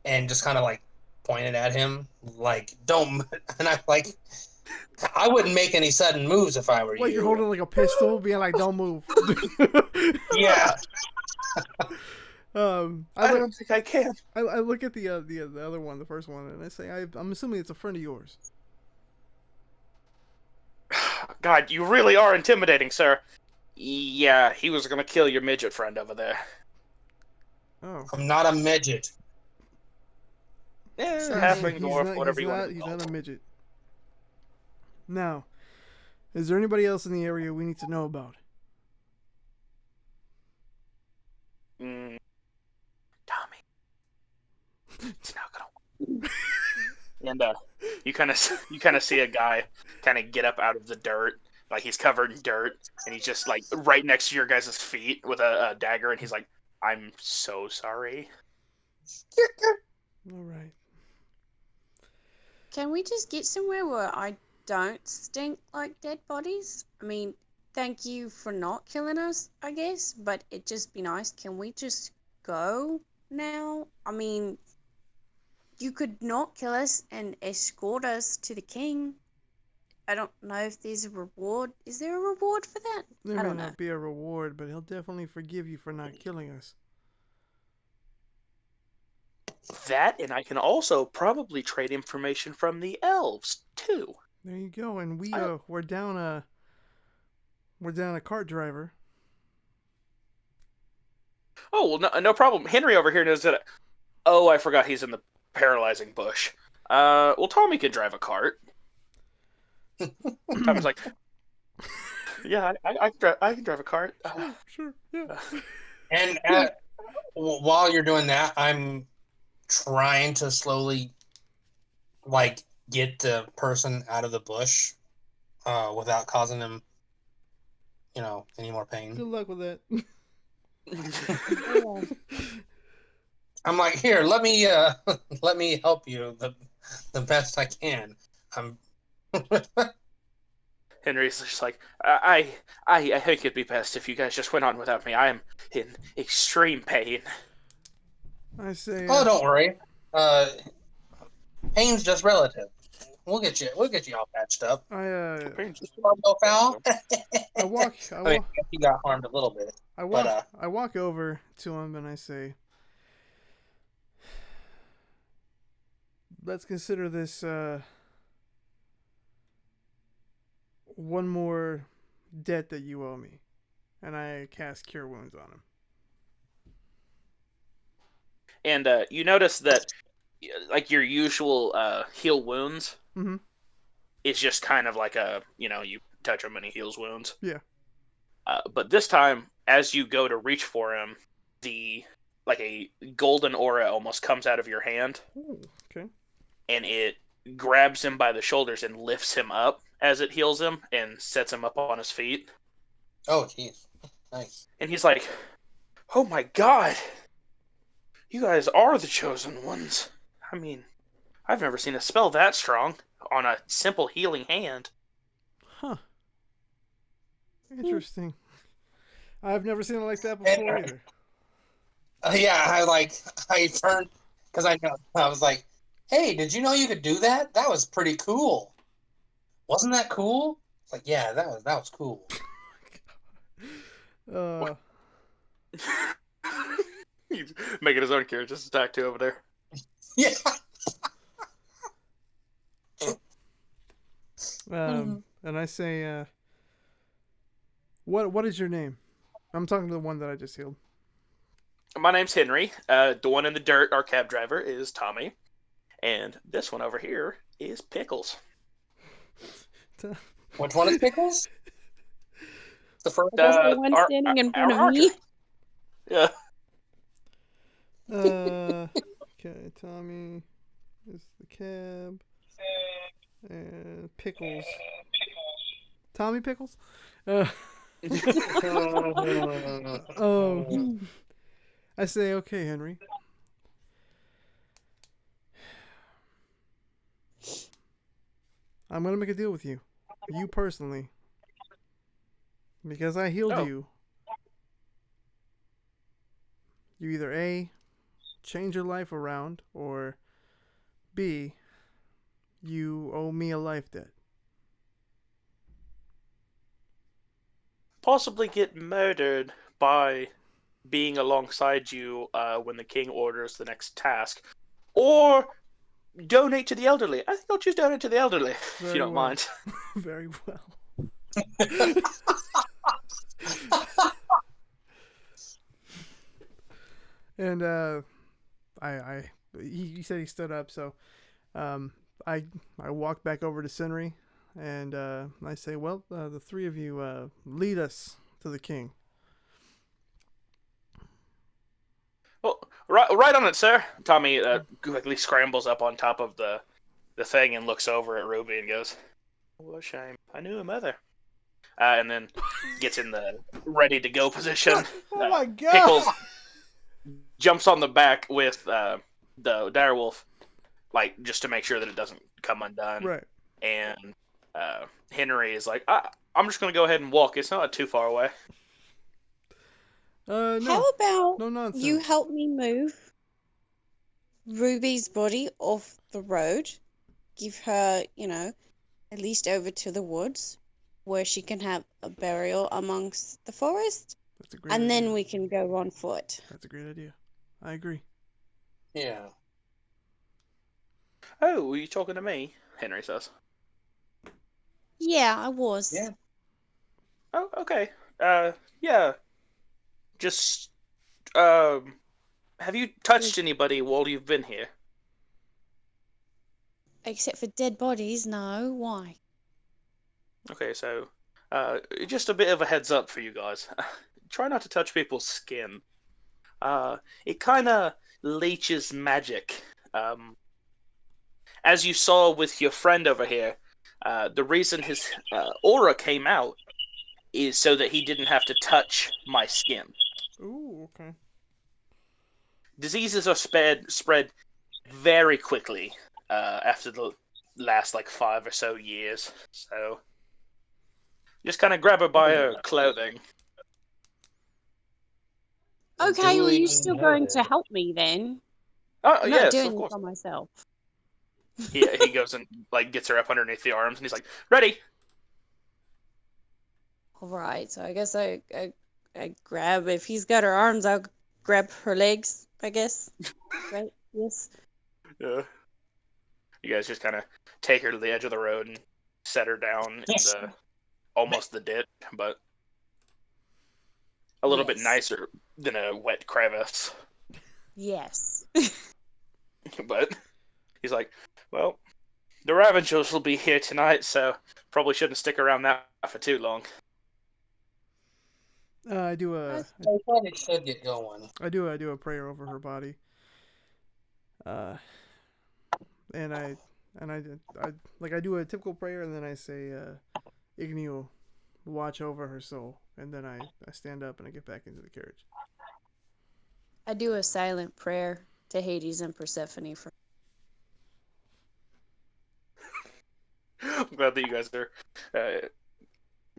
and just kind of like point it at him, like don't. And I'm like, I wouldn't make any sudden moves if I were like you. you're holding like a pistol, being like, "Don't move." Yeah. I don't think I can. I look at the other one, the first one, and I say, I'm assuming it's a friend of yours. God, you really are intimidating, sir. Yeah, he was gonna kill your midget friend over there. Oh. I'm not a midget. Yeah, Sorry. halfling dwarf, whatever you want to He's call not a him. midget. Now, is there anybody else in the area we need to know about? Tommy. It's not gonna. And you kind of see a guy kind of get up out of the dirt, like he's covered in dirt, and he's just like right next to your guys' feet with a dagger, and he's like, "I'm so sorry." All right. Can we just get somewhere where I don't stink like dead bodies? I mean, thank you for not killing us, I guess, but it'd just be nice. Can we just go now? I mean, you could not kill us and escort us to the king. I don't know if there's a reward. Is there a reward for that? There I may don't know. not be a reward, but he'll definitely forgive you for not killing us. That, and I can also probably trade information from the elves too. There you go. And we're down We're down a cart driver. Oh, well, no problem. Henry over here knows that. Oh, I forgot he's in the paralyzing bush. Well, Tommy can drive a cart. Tommy's like, yeah, I can drive a cart. Sure, yeah. And while you're doing that, I'm trying to slowly, like, get the person out of the bush without causing them, any more Good pain. luck with that. I'm like, here, let me let me help you the best I can. I'm Henry's just like, I think it'd be best if you guys just went on without me. I am in extreme pain. I say. Oh, don't worry. Pain's just relative. We'll get you all patched up. I No foul. walk. I mean, he got harmed a little bit. I walk over to him and I say, let's consider this one more debt that you owe me. And I cast Cure Wounds on him. And you notice that, like, your usual heal wounds is just kind of like you touch him and he heals wounds. Yeah. But this time, as you go to reach for him, a golden aura almost comes out of your hand. Ooh, okay. And it grabs him by the shoulders and lifts him up as it heals him and sets him up on his feet. Oh, jeez. Nice. And he's like, oh my god! You guys are the chosen ones. I mean, I've never seen a spell that strong on a simple healing hand. Huh. Interesting. I've never seen it like that before either. Yeah, I turned because I was like, hey, did you know you could do that? That was pretty cool. Wasn't that cool? It's like, yeah, that was cool. He's making his own character just attack too over there. Yeah. And I say, what is your name? I'm talking to the one that I just healed. My name's Henry. The one in the dirt, our cab driver, is Tommy. And this one over here is Pickles. Which one is Pickles? The first the one standing in front of me. Yeah. Okay, Tommy is the cab. And Pickles. Tommy Pickles? Oh. I say, okay, Henry. I'm going to make a deal with you. You personally. Because I healed you. You either A, change your life around, or B, you owe me a life debt. Possibly get murdered by being alongside you when the king orders the next task. Or donate to the elderly. I think I'll choose donate to the elderly, if you don't mind. Very well. And he said he stood up, so I walked back over to Senri, and I say, well, the three of you lead us to the king. Well, right on it, sir. Tommy quickly scrambles up on top of the thing and looks over at Ruby and goes, what a shame. I knew her mother. And then gets in the ready-to-go position. Oh my god! Pickles jumps on the back with the direwolf, like, just to make sure that it doesn't come undone. Right. And Henry is like, I'm just going to go ahead and walk. It's not too far away. No. How about no nonsense. you help me move Ruby's body off the road, give her, at least over to the woods, where she can have a burial amongst the forest, That's a great and idea. then we can go on foot. That's a great idea. I agree. Yeah. Oh, were you talking to me? Henry says. Yeah, I was. Yeah. Oh, okay. Yeah. Just, have you touched anybody while you've been here? Except for dead bodies, no. Why? Okay, so, just a bit of a heads up for you guys. Try not to touch people's skin. It kind of leeches magic. As you saw with your friend over here, the reason his aura came out is so that he didn't have to touch my skin. Ooh, okay. Diseases are spread very quickly after the last like 5 or so years. So just kind of grab her by her clothing. Okay, well, Duly you're still going to noted. help me then. Oh I'm not yes, doing of this course. by myself. He goes and like gets her up underneath the arms, and he's like, "Ready." All right, so I guess I grab, if he's got her arms, I'll grab her legs, I guess. Right? Yes. Yeah. You guys just kind of take her to the edge of the road and set her down in the almost the ditch, but a little bit Yes. nicer than a wet crevice. Yes. But he's like, "Well, the Ravengers will be here tonight, so probably shouldn't stick around that for too long." I do a I probably should get going. I do a prayer over her body. And I do a typical prayer, and then I say, Igni will watch over her soul, and then I stand up and I get back into the carriage. I do a silent prayer to Hades and Persephone for. I'm glad that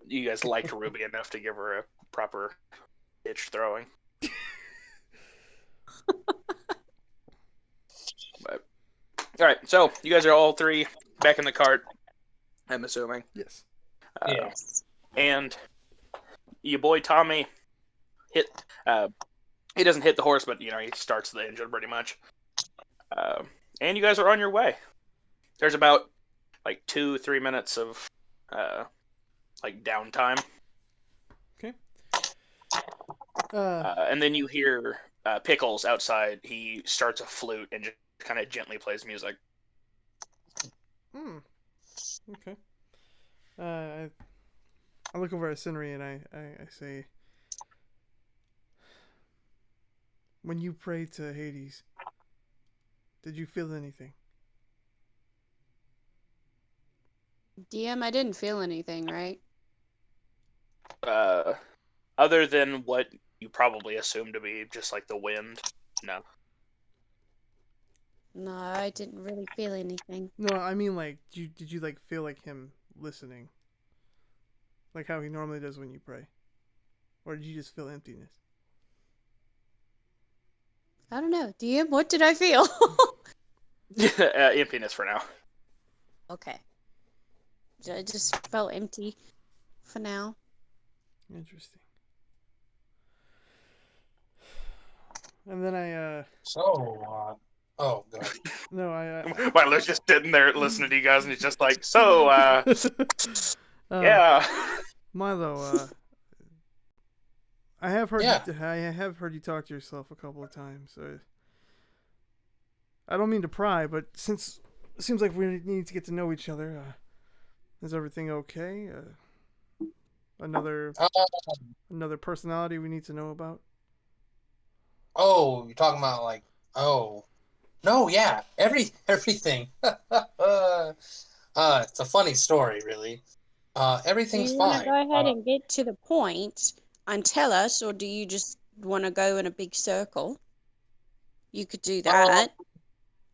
you guys liked Ruby enough to give her a proper ditch throwing. But all right, so you guys are all three back in the cart, I'm assuming. Yes. Yes. And your boy Tommy hit. He doesn't hit the horse, but he starts the engine pretty much. And you guys are on your way. There's about like 2-3 minutes of like downtime. Okay. And then you hear Pickles outside. He starts a flute and just kind of gently plays music. Okay. I look over at Sinri and I say, when you prayed to Hades, did you feel anything? DM, I didn't feel anything, right? Other than what you probably assume to be just like the wind. No. No, I didn't really feel anything. No, I mean, like, did you like feel like him listening, like how he normally does when you pray, or did you just feel emptiness? I don't know. DM, what did I feel? Emptiness for now. Okay. I just felt empty for now. Interesting. And then I So, oh god. no While Luke's just sitting there listening to you guys, and he's just like, "So, yeah." Milo, I have heard Yeah. I have heard you talk to yourself a couple of times. I don't mean to pry, but since it seems like we need to get to know each other, is everything okay? Another personality we need to know about? Oh, you're talking about like, oh, no, yeah, everything. It's a funny story, really. Do Everything's you want to fine. go ahead and get to the point and tell us, or do you just want to go in a big circle? You could do that,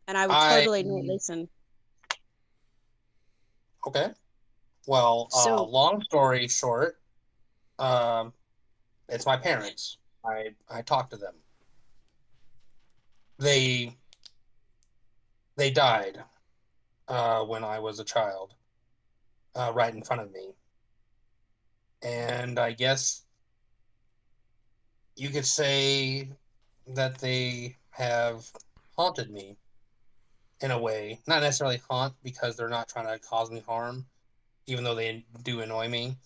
and I would totally not listen. Okay. Well, So- long story short, it's my parents. I talked to them. They died when I was a child, right in front of me. And I guess you could say that they have haunted me in a way. Not necessarily haunt, because they're not trying to cause me harm, even though they do annoy me.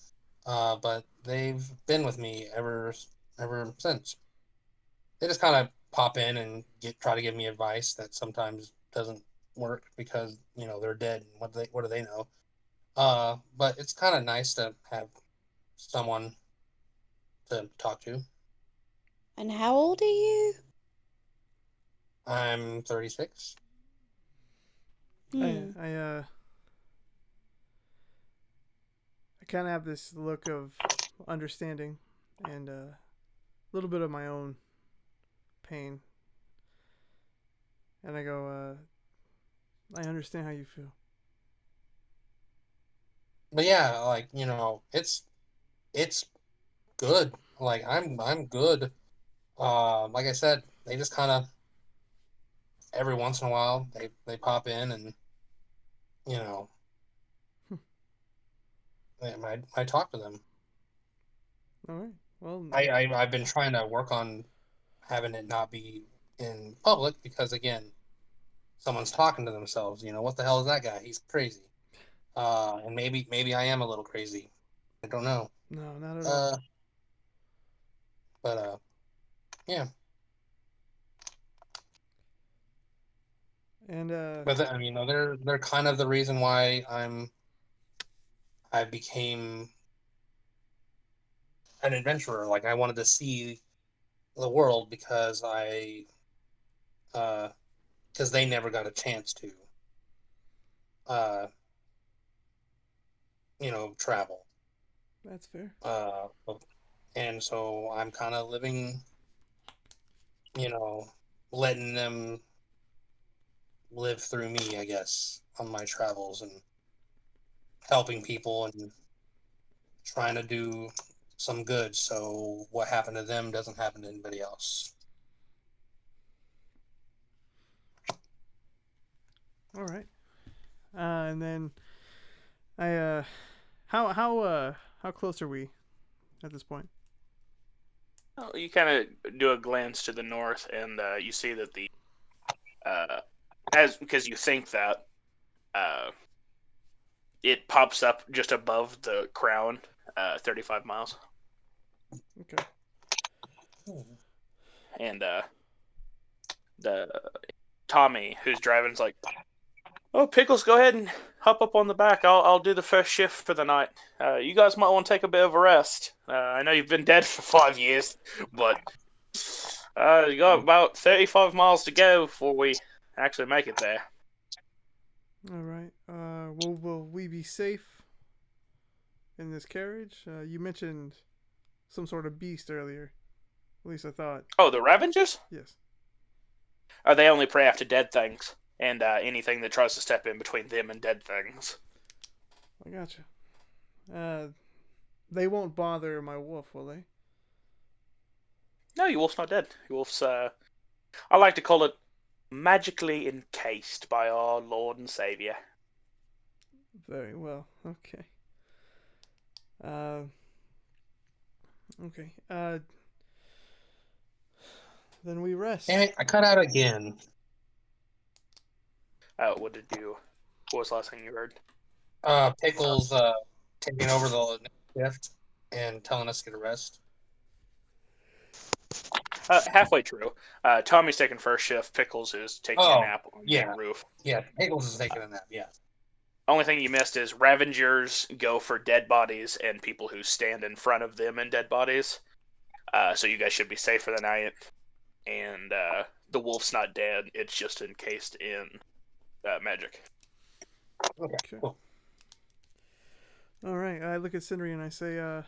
but they've been with me ever since. They just kind of pop in and try to give me advice that sometimes doesn't work because they're dead and what do they know? But it's kind of nice to have someone to talk to. And how old are you? I'm 36. Hmm. I kind of have this look of understanding and a little bit of my own pain, and I go, I understand how you feel. But yeah, like it's good. Like I'm good. Like I said, they just kind of every once in a while they pop in and you know I talk to them. All right. Well, I've been trying to work on having it not be in public because again, someone's talking to themselves. What the hell is that guy? He's crazy. And maybe I am a little crazy. I don't know. no, not at all. Uh, but yeah. And But I mean, they're kind of the reason why I became an adventurer. Like I wanted to see the world because uh, because they never got a chance to, uh, travel. that's fair. Uh, and so I'm kind of living, you know, letting them live through me, I guess, on my travels and helping people and trying to do some good. So what happened to them doesn't happen to anybody else. All right. And then I how close are we at this point? Oh, you kind of do a glance to the north, and you see that as because you think that uh, it pops up just above the crown, 35 miles, Okay. and the Tommy who's driving is like, "Oh, Pickles, go ahead and hop up on the back. I'll do the first shift for the night. You guys might want to take a bit of a rest. I know you've been dead for 5 years, but you got about 35 miles to go before we actually make it there." All right. Will we be safe in this carriage? You mentioned some sort of beast earlier. At least I thought. Oh, the Ravengers? Yes. They only prey after dead things, and anything that tries to step in between them and dead things. I gotcha. They won't bother my wolf, will they? No, your wolf's not dead. Your wolf's, I like to call it magically encased by our Lord and Savior. Very well. Okay. Uh. Okay. Then we rest. Damn it, I cut out again. What was the last thing you heard? Pickles taking over the next shift and telling us to get a rest. Halfway true. Tommy's taking first shift. Pickles is taking a nap on the roof. Yeah, Pickles is taking a nap, yeah. Only thing you missed is Ravengers go for dead bodies and people who stand in front of them in dead bodies. So you guys should be safe for the night. And the wolf's not dead. It's just encased in magic. Okay, cool. All right. I look at Sindri and I say, I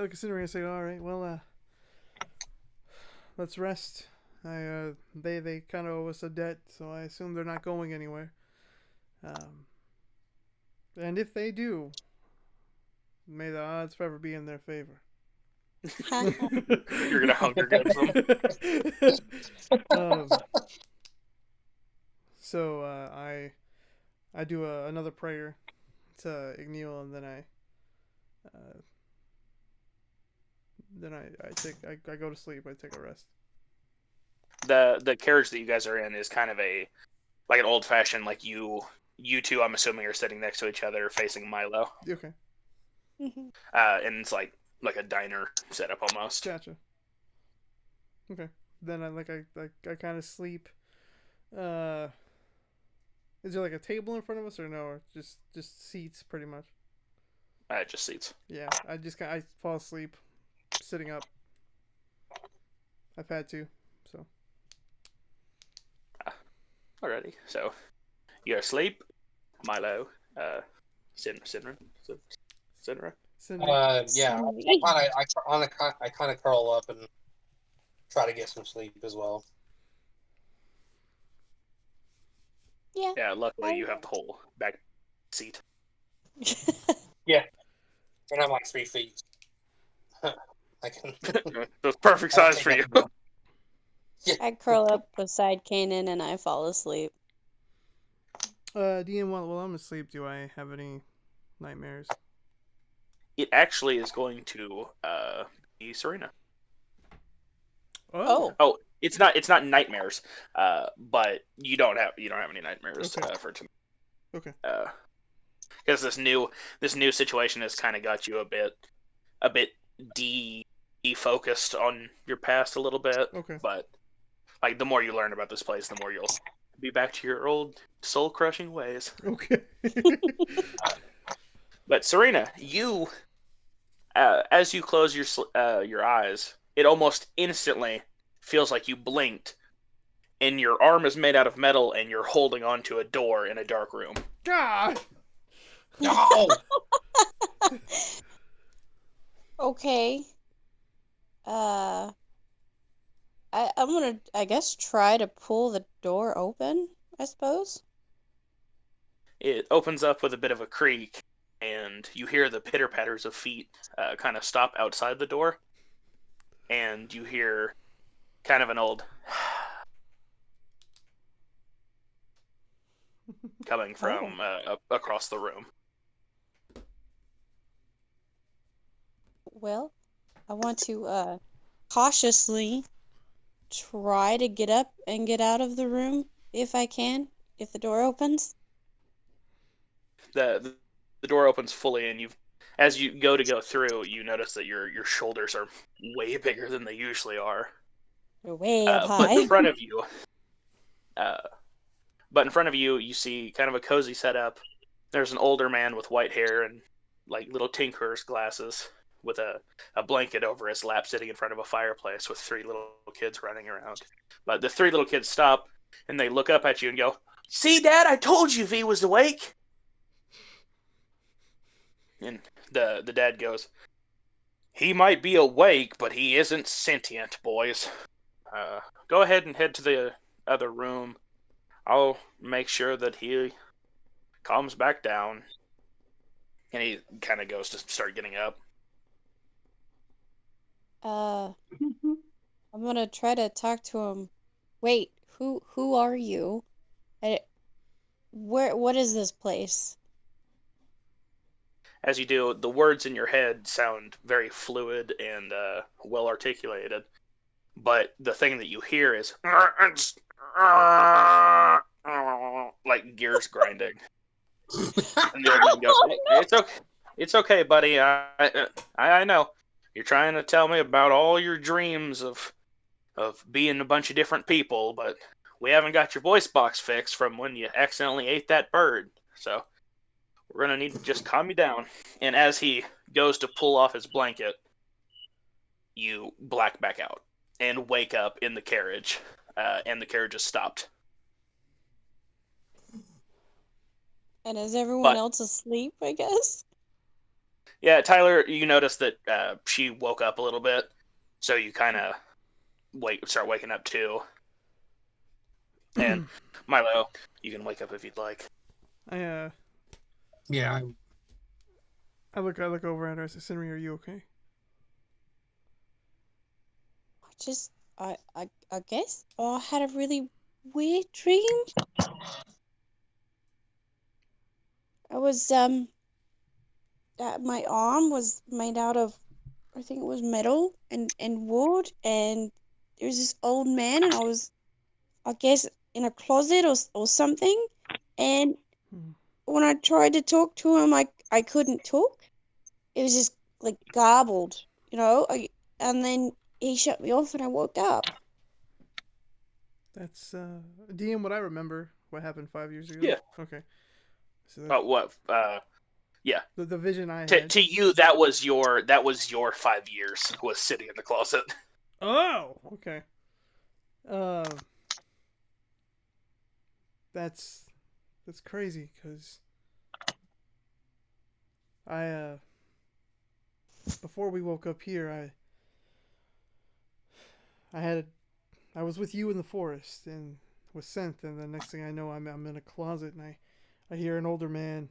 look at Sindri and I say, all right, well, let's rest. They kind of owe us a debt, so I assume they're not going anywhere. And if they do, may the odds forever be in their favor. You're gonna Hunger Games them. So I do another prayer to Igneel, and then I go to sleep. I take a rest. The carriage that you guys are in is kind of a like an old fashioned, like you two, I'm assuming, are sitting next to each other facing Milo. Okay. Mhm. And it's like a diner setup almost. Gotcha. Okay. Then I kind of sleep. Is there like a table in front of us or no? Or just seats pretty much. Just seats. Yeah. I fall asleep sitting up. I've had to. So. Alrighty. So you're asleep, Milo. Sinra. Yeah. I kind of curl up and try to get some sleep as well. Yeah. Yeah. Luckily, you have the whole back seat. Yeah. And I'm like 3 feet. I can. That's perfect size for you. Yeah. I curl up beside Kanan and I fall asleep. DM, while I'm asleep, do I have any nightmares? It actually is going to be Serena. Oh. Oh, it's not nightmares. But you don't have any nightmares Okay. for tonight. Okay. Because this new situation has kind of got you a bit defocused on your past a little bit. Okay. But like the more you learn about this place, the more you'll be back to your old soul crushing ways. Okay. But Serena, you as you close your eyes, it almost instantly feels like you blinked, and your arm is made out of metal, and you're holding onto a door in a dark room. God. No. Okay. I'm gonna, I guess, try to pull the door open, I suppose. It opens up with a bit of a creak, and you hear the pitter-patters of feet kind of stop outside the door, and you hear kind of an old coming from across the room. Well, I want to cautiously try to get up and get out of the room if I can, if the door opens. The door opens fully, and as you go through, you notice that your shoulders are way bigger than they usually are. They're way up But high. in front of you, you see kind of a cozy setup. There's an older man with white hair and like little tinkerer's glasses, with a blanket over his lap, sitting in front of a fireplace with 3 little kids running around. But the 3 little kids stop, and they look up at you and go, "See, Dad, I told you V was awake." And the dad goes, "He might be awake, but he isn't sentient, boys. Go ahead and head to the other room. I'll make sure that he calms back down." And he kind of goes to start getting up. I'm gonna try to talk to him. Wait, who are you? What is this place? As you do, the words in your head sound very fluid and well articulated. But the thing that you hear is like gears grinding. And the old man goes, "It's okay, buddy. I know. You're trying to tell me about all your dreams of being a bunch of different people, but we haven't got your voice box fixed from when you accidentally ate that bird. So we're going to need to just calm you down." And as he goes to pull off his blanket, you black back out and wake up in the carriage, and the carriage is stopped. And is everyone But- else asleep, I guess? Yeah, Tyler, you notice that she woke up a little bit, so you kind of start waking up too. And Milo, you can wake up if you'd like. I Yeah. I look over at her. I say, "Henry, are you okay?" I guess I had a really weird dream. I was my arm was made out of, I think it was metal and wood, and there was this old man, and I guess in a closet or something. And Hmm. when I tried to talk to him, I couldn't talk. It was just like garbled, and then he shut me off and I woke up. That's DM. What I remember, what happened 5 years ago. Yeah. Okay. So What? Yeah. the vision I To had. to you, that was your 5 years was sitting in the closet. Oh, okay. Uh, that's crazy because I before we woke up here, I had I was with you in the forest and was sent, and the next thing I know, I'm in a closet and I hear an older man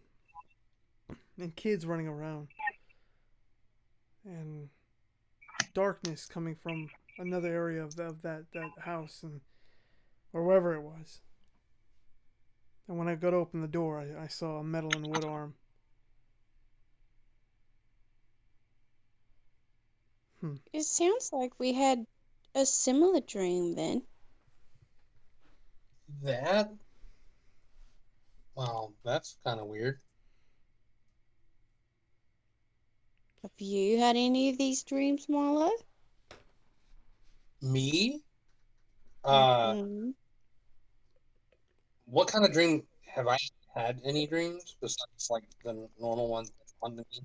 and kids running around and darkness coming from another area of that house and or wherever it was. And when I got to open the door, I saw a metal and wood arm. Hmm. It sounds like we had a similar dream then. That? Well, that's kind of weird. Have you had any of these dreams, Milo? Me? Mm-hmm. What kind of dream have I had? Any dreams besides like the normal ones that fun to me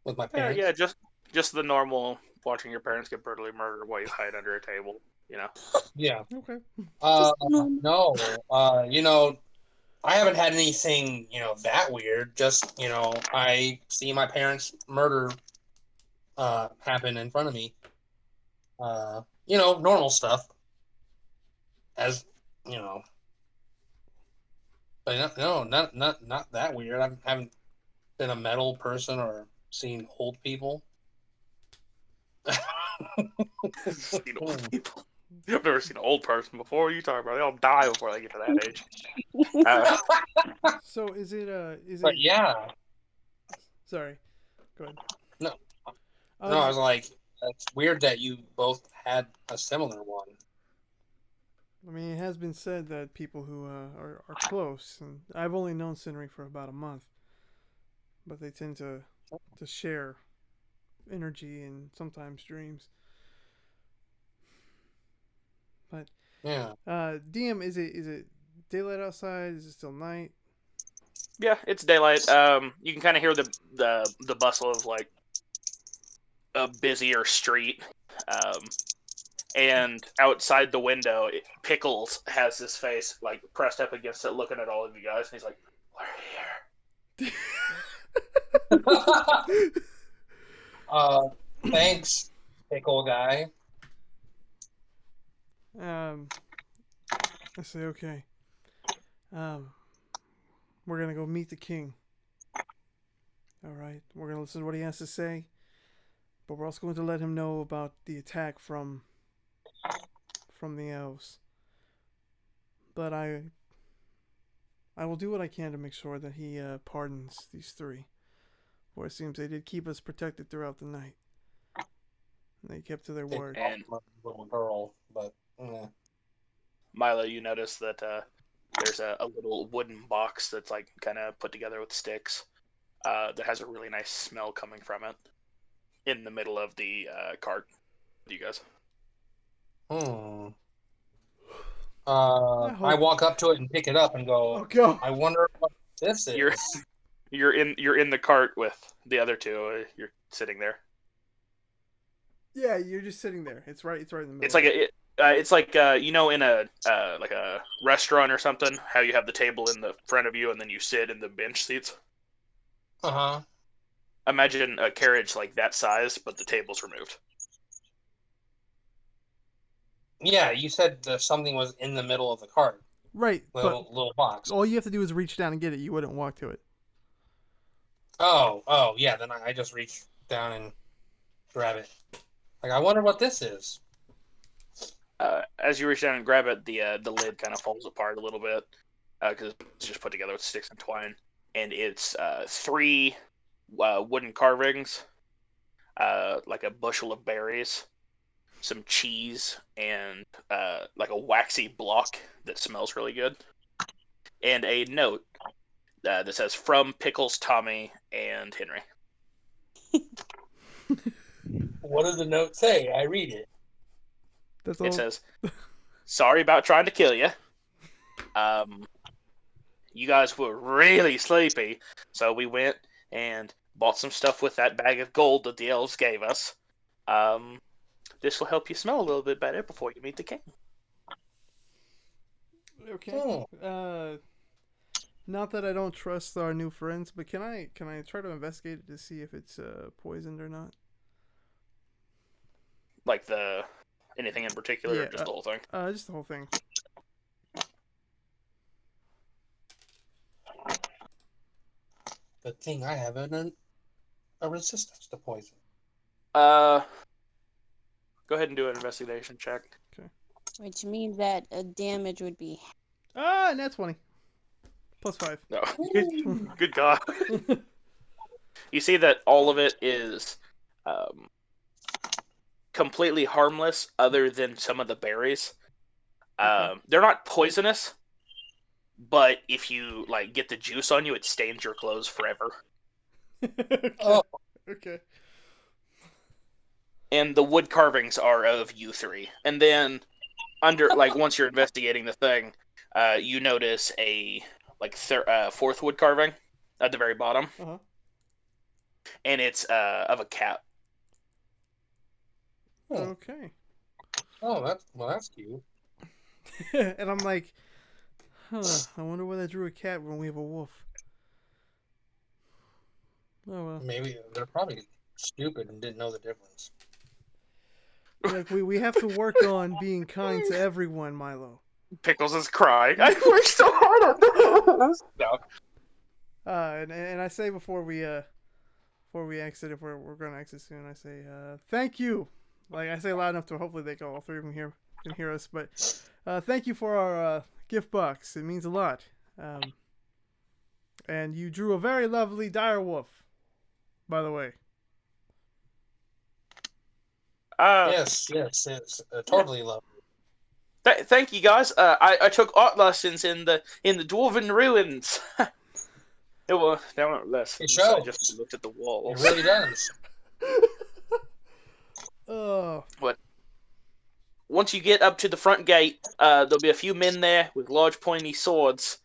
with my Yeah, parents? just the normal watching your parents get brutally murdered while you hide under a table. Yeah. Okay. Just normal. No. I haven't had anything, that weird. Just, I see my parents murder happen in front of me. Normal stuff. As you know, but no, not that weird. I haven't been a metal person or seen old people. Seen old people. I've never seen an old person before. You talk about they all die before they get to that age. So is it is But it yeah, sorry. Go ahead. no, I no, I was was like, it's weird that you both had a similar one. I mean, it has been said that people who are close, and I've only known Sinri for about a month, but they tend to share energy and sometimes dreams. But Yeah. DM, is it daylight outside? Is it still night? Yeah, it's daylight. You can kind of hear the bustle of like a busier street. And outside the window, Pickles has his face like pressed up against it, looking at all of you guys, and he's like, "We're here." uh, thanks, pickle guy. I say okay. Um, we're gonna go meet the king. All right, we're gonna listen to what he has to say, but we're also going to let him know about the attack from the elves. But I will do what I can to make sure that he pardons these three. For it seems they did keep us protected throughout the night. And they kept to their Pick word. off And my little girl, but yeah. Milo, you notice that there's a little wooden box that's like kind of put together with sticks that has a really nice smell coming from it in the middle of the cart. You guys. Hmm. I I hope. walk up to it and pick it up and go. Oh, go. I wonder what this You're is. you're in the cart with the other two. You're sitting there. Yeah, you're just sitting there. It's right. It's right in the middle. It's like it's like in a like a restaurant or something, how you have the table in the front of you and then you sit in the bench seats. Uh huh. Imagine a carriage like that size, but the table's removed. Yeah, you said something was in the middle of the cart, Right, but little box. all you have to do is reach down and get it. You wouldn't walk to it. Oh, yeah. Then I just reach down and grab it. Like, I wonder what this is. As you reach down and grab it, the lid kind of falls apart a little bit because it's just put together with sticks and twine, and it's three wooden carvings, like a bushel of berries, some cheese, and like a waxy block that smells really good, and a note that says from Pickles, Tommy, and Henry. What does the note say? I read it. That's all. It says, "Sorry about trying to kill you. You guys were really sleepy, so we went and bought some stuff with that bag of gold that the elves gave us. This will help you smell a little bit better before you meet the king." Okay. Not that I don't trust our new friends, but can I try to investigate it to see if it's poisoned or not? Like anything in particular, or just the whole thing? Just the whole thing. Good thing I have a resistance to poison. Go ahead and do an investigation check. Which means that a damage would be. Nat 20. +5. No, good God. You see that all of it is completely harmless, other than some of the berries. They're not poisonous, but if you like get the juice on you, it stains your clothes forever. Okay. Oh. Okay. And the wood carvings are of you three. And then once you're investigating the thing, you notice a fourth wood carving at the very bottom. Uh-huh. And it's of a cat. Okay. Oh, that's cute. And I'm like, I wonder why they drew a cat when we have a wolf. Oh well. Maybe they're probably stupid and didn't know the difference. Like we have to work on being kind to everyone, Milo. Pickles is crying. I worked so hard on this. No. And I say before we exit, if we're gonna exit soon, I say thank you. Like I say loud enough to hopefully they can all three of them can hear us. But thank you for our gift box. It means a lot. And you drew a very lovely dire wolf, by the way. Yes, totally lovely. Thank you, guys. I took art lessons in the Dwarven ruins. They weren't lessons. I just looked at the walls. It really does. What? Once you get up to the front gate, there'll be a few men there with large pointy swords.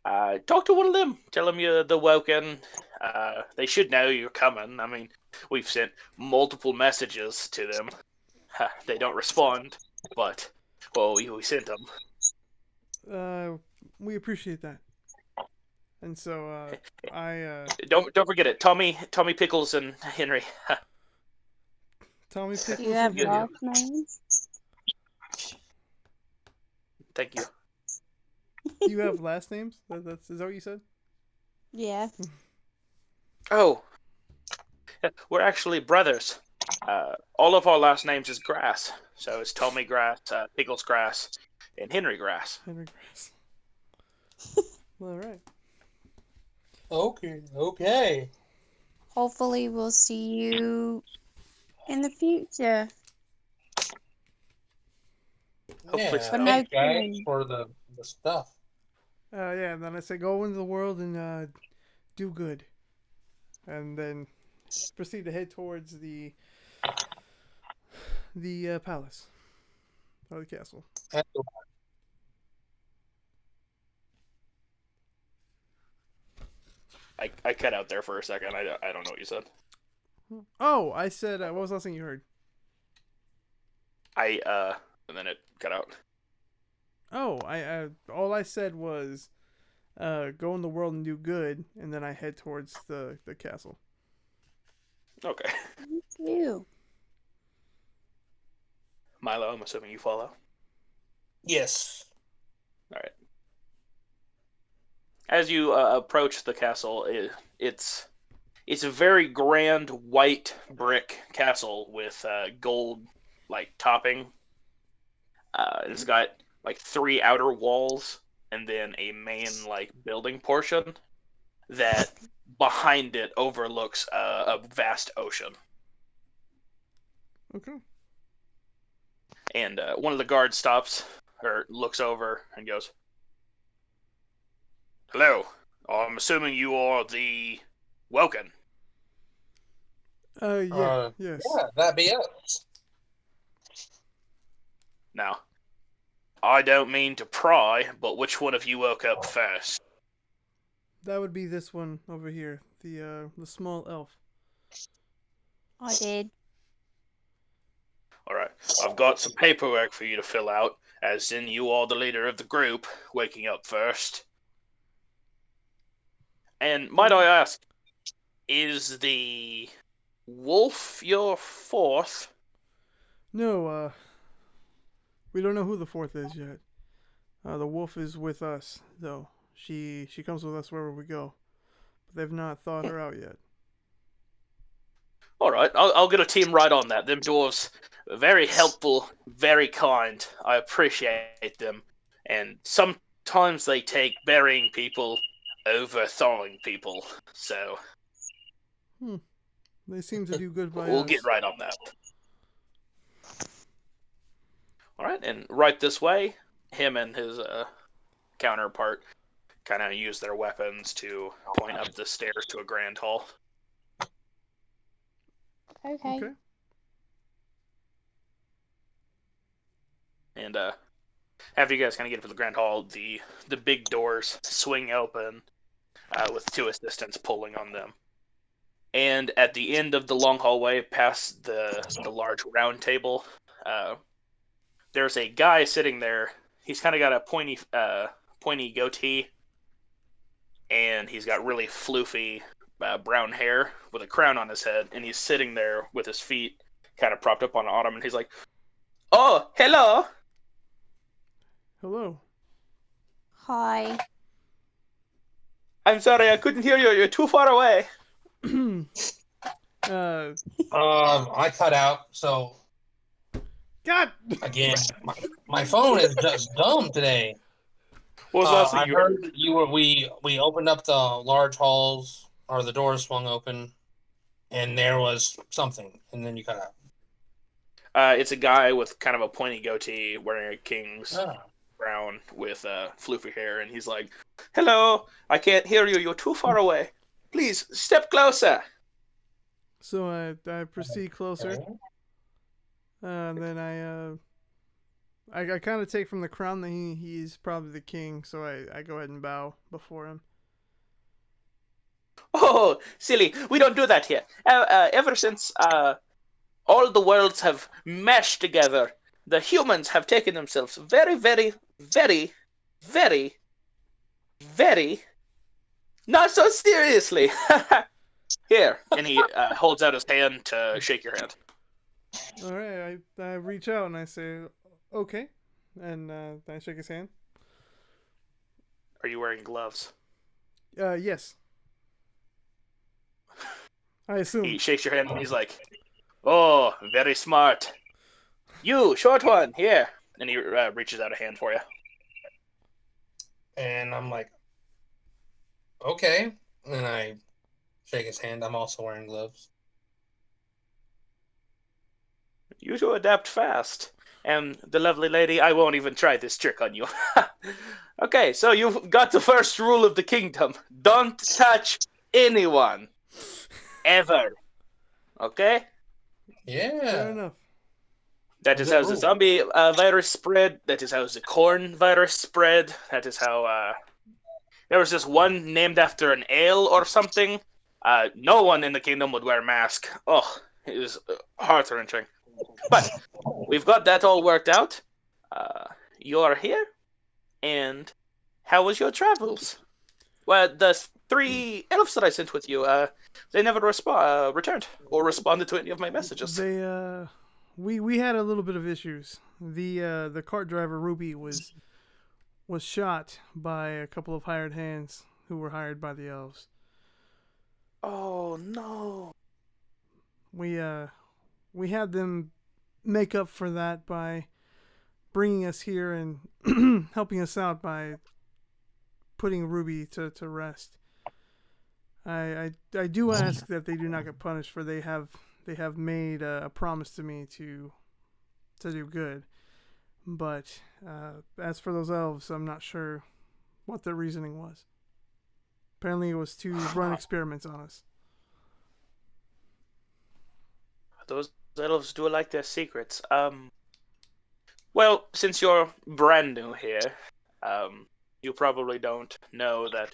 Talk to one of them. Tell them you're the Woken. They should know you're coming. I mean, we've sent multiple messages to them. They don't respond, but we sent them. We appreciate that. And so I don't forget it. Tommy Pickles and Henry. Tommy Pickles. Do you have last names? Thank you. You have last names? Is that what you said? Yeah. Oh, we're actually brothers. All of our last names is Grass, so it's Tommy Grass, Pickles Grass, and Henry Grass. Henry Grass. All right. Okay. Hopefully we'll see you in the future. Hopefully so. Thanks, guys, for the stuff. Yeah, and then I say go into the world and do good. And then proceed to head towards the palace. Or the castle. I cut out there for a second. I don't know what you said. Oh, I said, what was the last thing you heard? And then it cut out. Oh, all I said was, go in the world and do good, and then I head towards the castle. Okay. Me too. Milo, I'm assuming you follow. Yes. All right. As you approach the castle, it's a very grand white brick castle with gold topping. It's got 3 outer walls and then a main building portion that behind it overlooks a vast ocean. Okay. And one of the guards stops, or looks over, and goes, "Hello. I'm assuming you are the Welkin." Yeah, yes. Yeah, that'd be us. Now, I don't mean to pry, but which one of you woke up first? That would be this one over here, the small elf. I did. Alright, I've got some paperwork for you to fill out, as in you are the leader of the group, waking up first. And might I ask, is the wolf your fourth? No, we don't know who the fourth is yet. The wolf is with us, though. She comes with us wherever we go. But they've not thought her out yet. Alright, I'll get a team right on that. Them dwarves, very helpful, very kind. I appreciate them. And sometimes they take burying people over thawing people. So, They seem to do good by we'll us. get right on that. Alright, and right this way, him and his counterpart kind of use their weapons to point up the stairs to a grand hall. Okay. Okay. And after you guys kind of get to the grand hall, the big doors swing open with two assistants pulling on them. And at the end of the long hallway, past the large round table, there's a guy sitting there. He's kind of got a pointy goatee, and he's got really floofy brown hair with a crown on his head, and he's sitting there with his feet kind of propped up on an ottoman, and he's like, "Oh, hello." Hello. Hi. I'm sorry, I couldn't hear you. You're too far away. I cut out, so God. again, my phone is just dumb today. What was the last thing I you heard? heard you were we opened up the large halls, or the doors swung open, and there was something, and then you cut out. It's a guy with kind of a pointy goatee, wearing a king's Ah. crown with floofy hair, and he's like, "Hello, I can't hear you. You're too far away. Please step closer." So I proceed closer. Then I kind of take from the crown that he's probably the king, so I go ahead and bow before him. "Oh, silly, we don't do that here. Ever since all the worlds have meshed together, the humans have taken themselves very, very, very, very, very not so seriously." Here, and he holds out his hand to shake your hand. All right, I reach out and I say, okay, and I shake his hand. Are you wearing gloves? Yes. I assume. He shakes your hand and he's like, "Oh, very smart. You, short one, here." And he reaches out a hand for you. And I'm like, okay. And I shake his hand. I'm also wearing gloves. You two adapt fast. And the lovely lady, I won't even try this trick on you. Okay, so you've got the first rule of the kingdom. Don't touch anyone. Ever. Okay? Fair Yeah. enough. That is Good how the rule. zombie virus spread. That is how the corn virus spread. That is how there was this one named after an ale or something. No one in the kingdom would wear a mask. Oh, it was heart-wrenching. But we've got that all worked out. You are here, and how was your travels? Well, the 3 elves that I sent with you, they never returned or responded to any of my messages. They we had a little bit of issues. The cart driver Ruby was shot by a couple of hired hands who were hired by the elves. Oh no! We had them make up for that by bringing us here and helping us out by putting Ruby to rest. I do ask that they do not get punished, for they have made a promise to me to do good. But as for those elves, I'm not sure what their reasoning was. Apparently, it was to run experiments on us. Those elves do like their secrets. Well, since you're brand new here, you probably don't know that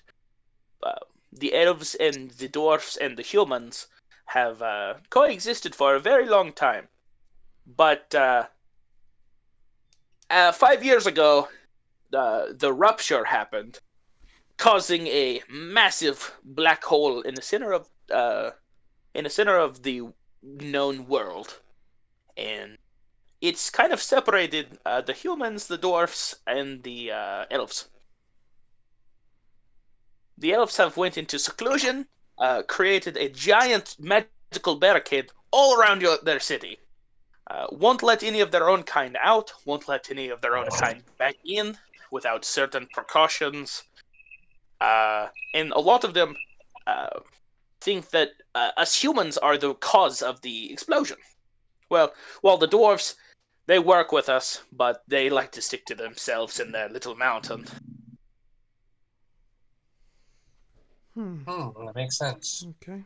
the elves and the dwarfs and the humans have coexisted for a very long time. But 5 years ago, the rupture happened, causing a massive black hole in the center of the known world, and it's kind of separated the humans, the dwarfs, and the elves. The elves have went into seclusion, created a giant magical barricade all around their city. Won't let any of their own kind out, won't let any of their own kind back in without certain precautions. And a lot of them think that us humans are the cause of the explosion. Well, while the dwarves, they work with us, but they like to stick to themselves in their little mountain. That makes sense. Okay.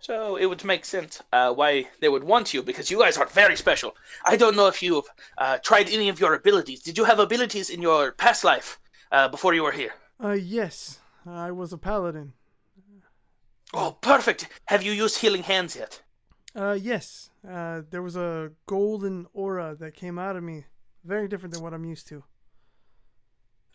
So it would make sense why they would want you, because you guys are very special. I don't know if you've tried any of your abilities. Did you have abilities in your past life before you were here? Yes. I was a paladin. Oh, perfect. Have you used healing hands yet? Yes. There was a golden aura that came out of me. Very different than what I'm used to.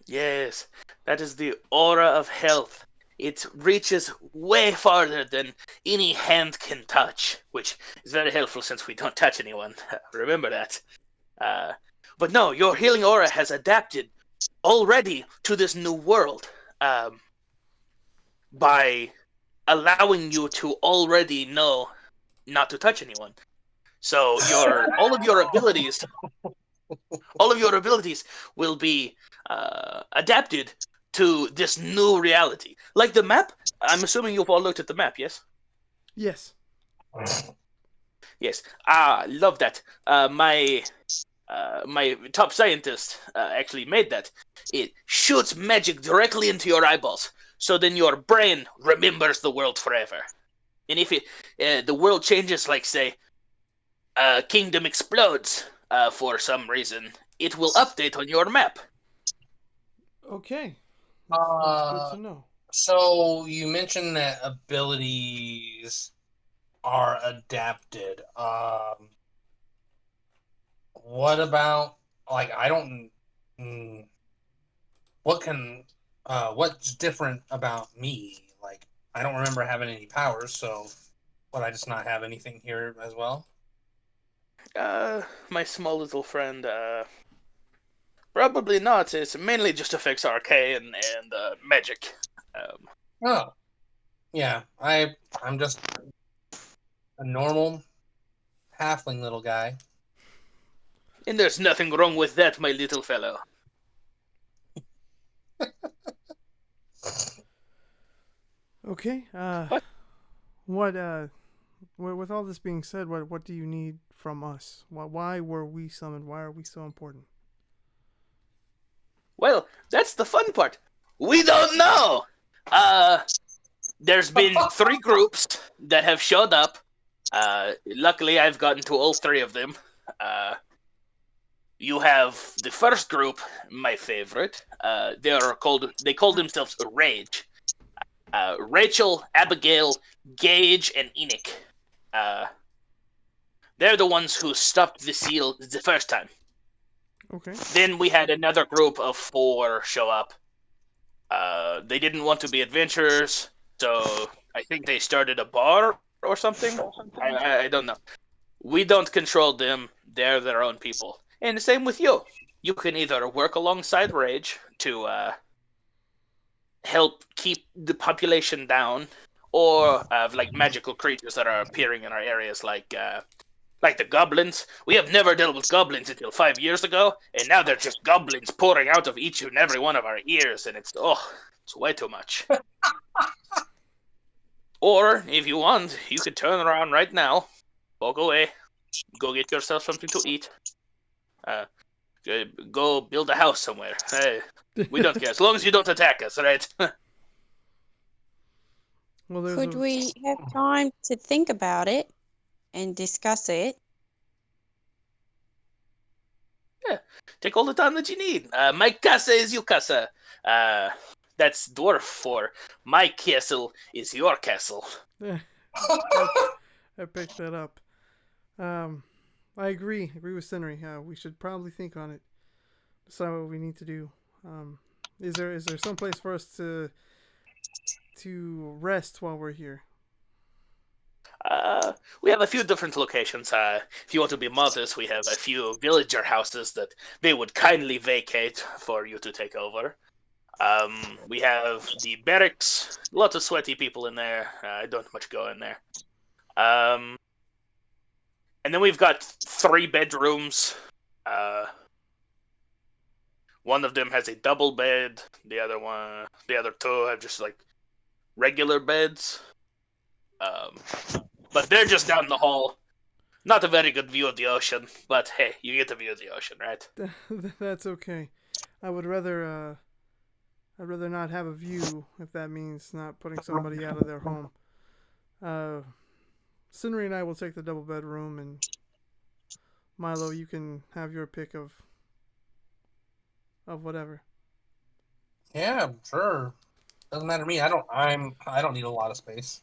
Yes, that is the aura of health. It reaches way farther than any hand can touch, which is very helpful since we don't touch anyone. Remember that. But no, your healing aura has adapted already to this new world by allowing you to already know not to touch anyone. So all of your abilities will be adapted to this new reality. Like the map, I'm assuming you've all looked at the map, yes? Yes. Yes. Love that. My top scientist actually made that. It shoots magic directly into your eyeballs, so then your brain remembers the world forever. And if the world changes, like say, a kingdom explodes for some reason, it will update on your map. Okay. That's good to know. So you mentioned that abilities are adapted. What about I don't. What's different about me? I don't remember having any powers, so would I just not have anything here as well? My small little friend, probably not. It mainly just affects arcane and magic. Oh, yeah. I'm just a normal halfling little guy. And there's nothing wrong with that, my little fellow. Okay. What? With all this being said, what do you need from us? Why were we summoned? Why are we so important? Well, that's the fun part. We don't know. There's been 3 groups that have showed up. Luckily, I've gotten to all 3 of them. You have the first group, my favorite. They call themselves Rage. Rachel, Abigail, Gage, and Enoch. They're the ones who stopped the seal the first time. Okay. Then we had another group of 4 show up. They didn't want to be adventurers, so I think they started a bar or something. I don't know. We don't control them. They're their own people. And the same with you. You can either work alongside Rage to help keep the population down, or have magical creatures that are appearing in our areas, like the goblins. We have never dealt with goblins until 5 years ago, and now they're just goblins pouring out of each and every one of our ears, and it's way too much. Or, if you want, you could turn around right now, walk away, go get yourself something to eat. Go build a house somewhere. Hey, we don't care as long as you don't attack us, right? Well, there's Could we have time to think about it and discuss it? Take all the time that you need. My casa is your casa. That's dwarf for my castle is your castle. I picked that up. I agree with Senri. We should probably think on it. Decide what we need to do. Is there some place for us to rest while we're here? We have a few different locations. If you want to be modest, we have a few villager houses that they would kindly vacate for you to take over. We have the barracks. A lot of sweaty people in there. I don't much go in there. And then we've got 3 bedrooms. One of them has a double bed. The other 2 have just like regular beds. But they're just down the hall. Not a very good view of the ocean, but hey, you get a view of the ocean, right? That's okay. I would rather I'd rather not have a view if that means not putting somebody out of their home. Senri and I will take the double bedroom, and Milo, you can have your pick of whatever. Yeah, sure. Doesn't matter to me. I don't need a lot of space.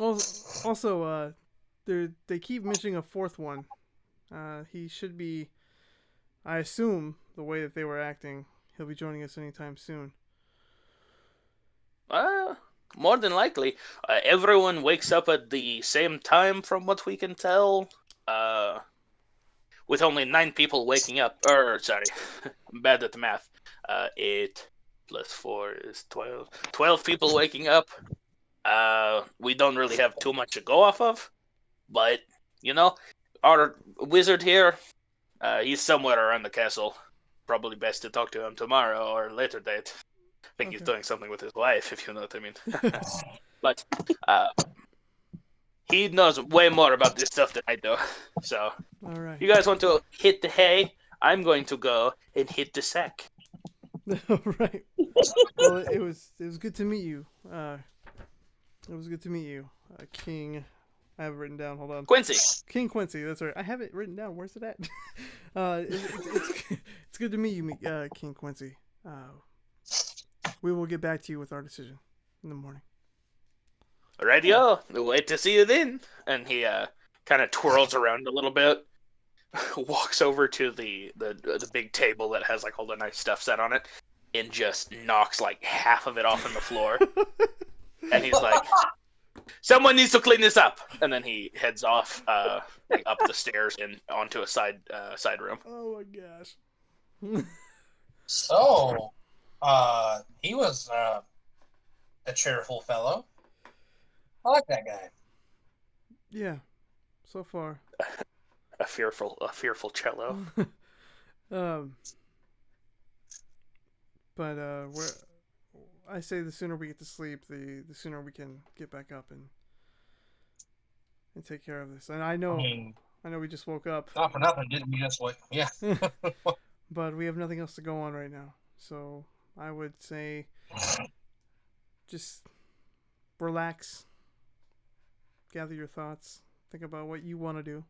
Also, they keep mentioning a 4th one. He should be, I assume, the way that they were acting, he'll be joining us anytime soon. More than likely. Everyone wakes up at the same time, from what we can tell. With only 9 people waking up. Sorry, I'm bad at the math. 8 plus 4 is 12. 12 people waking up. We don't really have too much to go off of, but our wizard here, he's somewhere around the castle. Probably best to talk to him tomorrow or later date. I think he's doing something with his wife, if you know what I mean. But he knows way more about this stuff than I do. So, all right. You guys want to hit the hay? I'm going to go and hit the sack. All right. Well, it was good to meet you. It was good to meet you, King. I have it written down. Hold on. Quincy. King Quincy. That's right. I have it written down. Where's it at? It's good to meet you, King Quincy. We will get back to you with our decision in the morning. Radio. Wait to see you then. And he kind of twirls around a little bit, walks over to the big table that has like all the nice stuff set on it, and just knocks like half of it off on the floor. And he's like, someone needs to clean this up. And then he heads off like up the stairs and onto a side room. Oh my gosh. So, he was a cheerful fellow. I like that guy. Yeah, so far. A fearful cello. But I say the sooner we get to sleep, the sooner we can get back up and take care of this. And I know we just woke up. Not for nothing, didn't we just wake? Yeah. But we have nothing else to go on right now. So I would say just relax, gather your thoughts, think about what you want to do.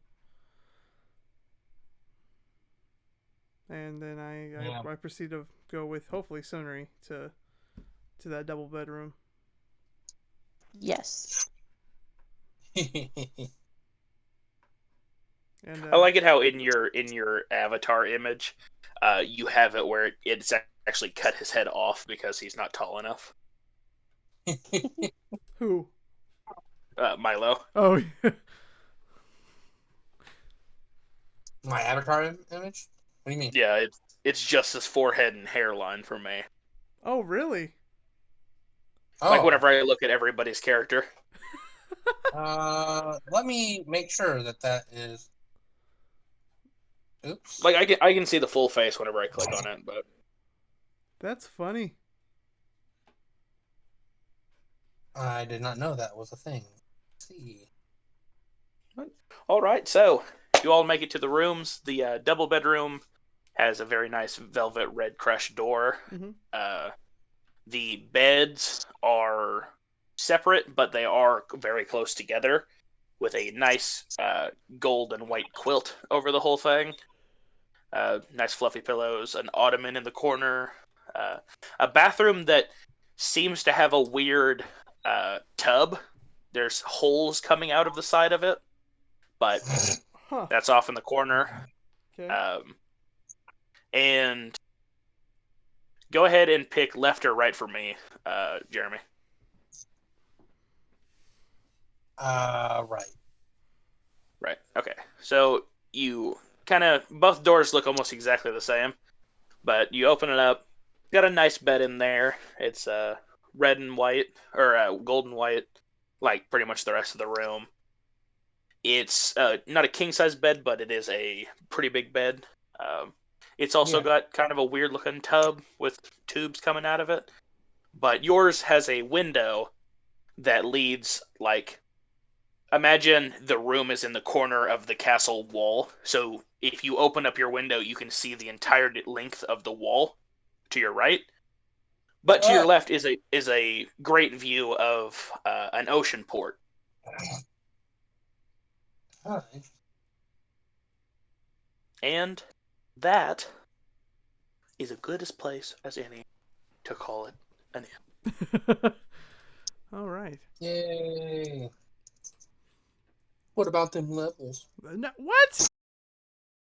And then I proceed to go with hopefully Sunri to that double bedroom. Yes. And I like it how in your avatar image, you have it where it's actually cut his head off because he's not tall enough. Who? Milo. Oh. My avatar image? What do you mean? Yeah, it's just his forehead and hairline for me. Oh, really? Like whenever I look at everybody's character. Let me make sure that is. Oops. Like I can see the full face whenever I click on it, but that's funny. I did not know that was a thing. Let's see. All right, so you all make it to the rooms. The double bedroom has a very nice velvet red crushed door. Mm-hmm. The beds are separate, but they are very close together, with a nice gold and white quilt over the whole thing. Nice fluffy pillows, an ottoman in the corner, a bathroom that seems to have a weird tub. There's holes coming out of the side of it, but Huh. that's off in the corner. Okay. And go ahead and pick left or right for me, Jeremy. Right. Right. Okay. So you kind of both doors look almost exactly the same, but you open it up. Got a nice bed in there. It's red and white or gold and white, like pretty much the rest of the room. It's not a king size bed, but it is a pretty big bed. It's also got kind of a weird looking tub with tubes coming out of it. But yours has a window that leads, like, imagine the room is in the corner of the castle wall. So if you open up your window, you can see the entire length of the wall to your right. But to your left is a great view of an ocean port. All right. And that is as good a place as any to call it an inn. All right. Yay. What about them levels? No, what?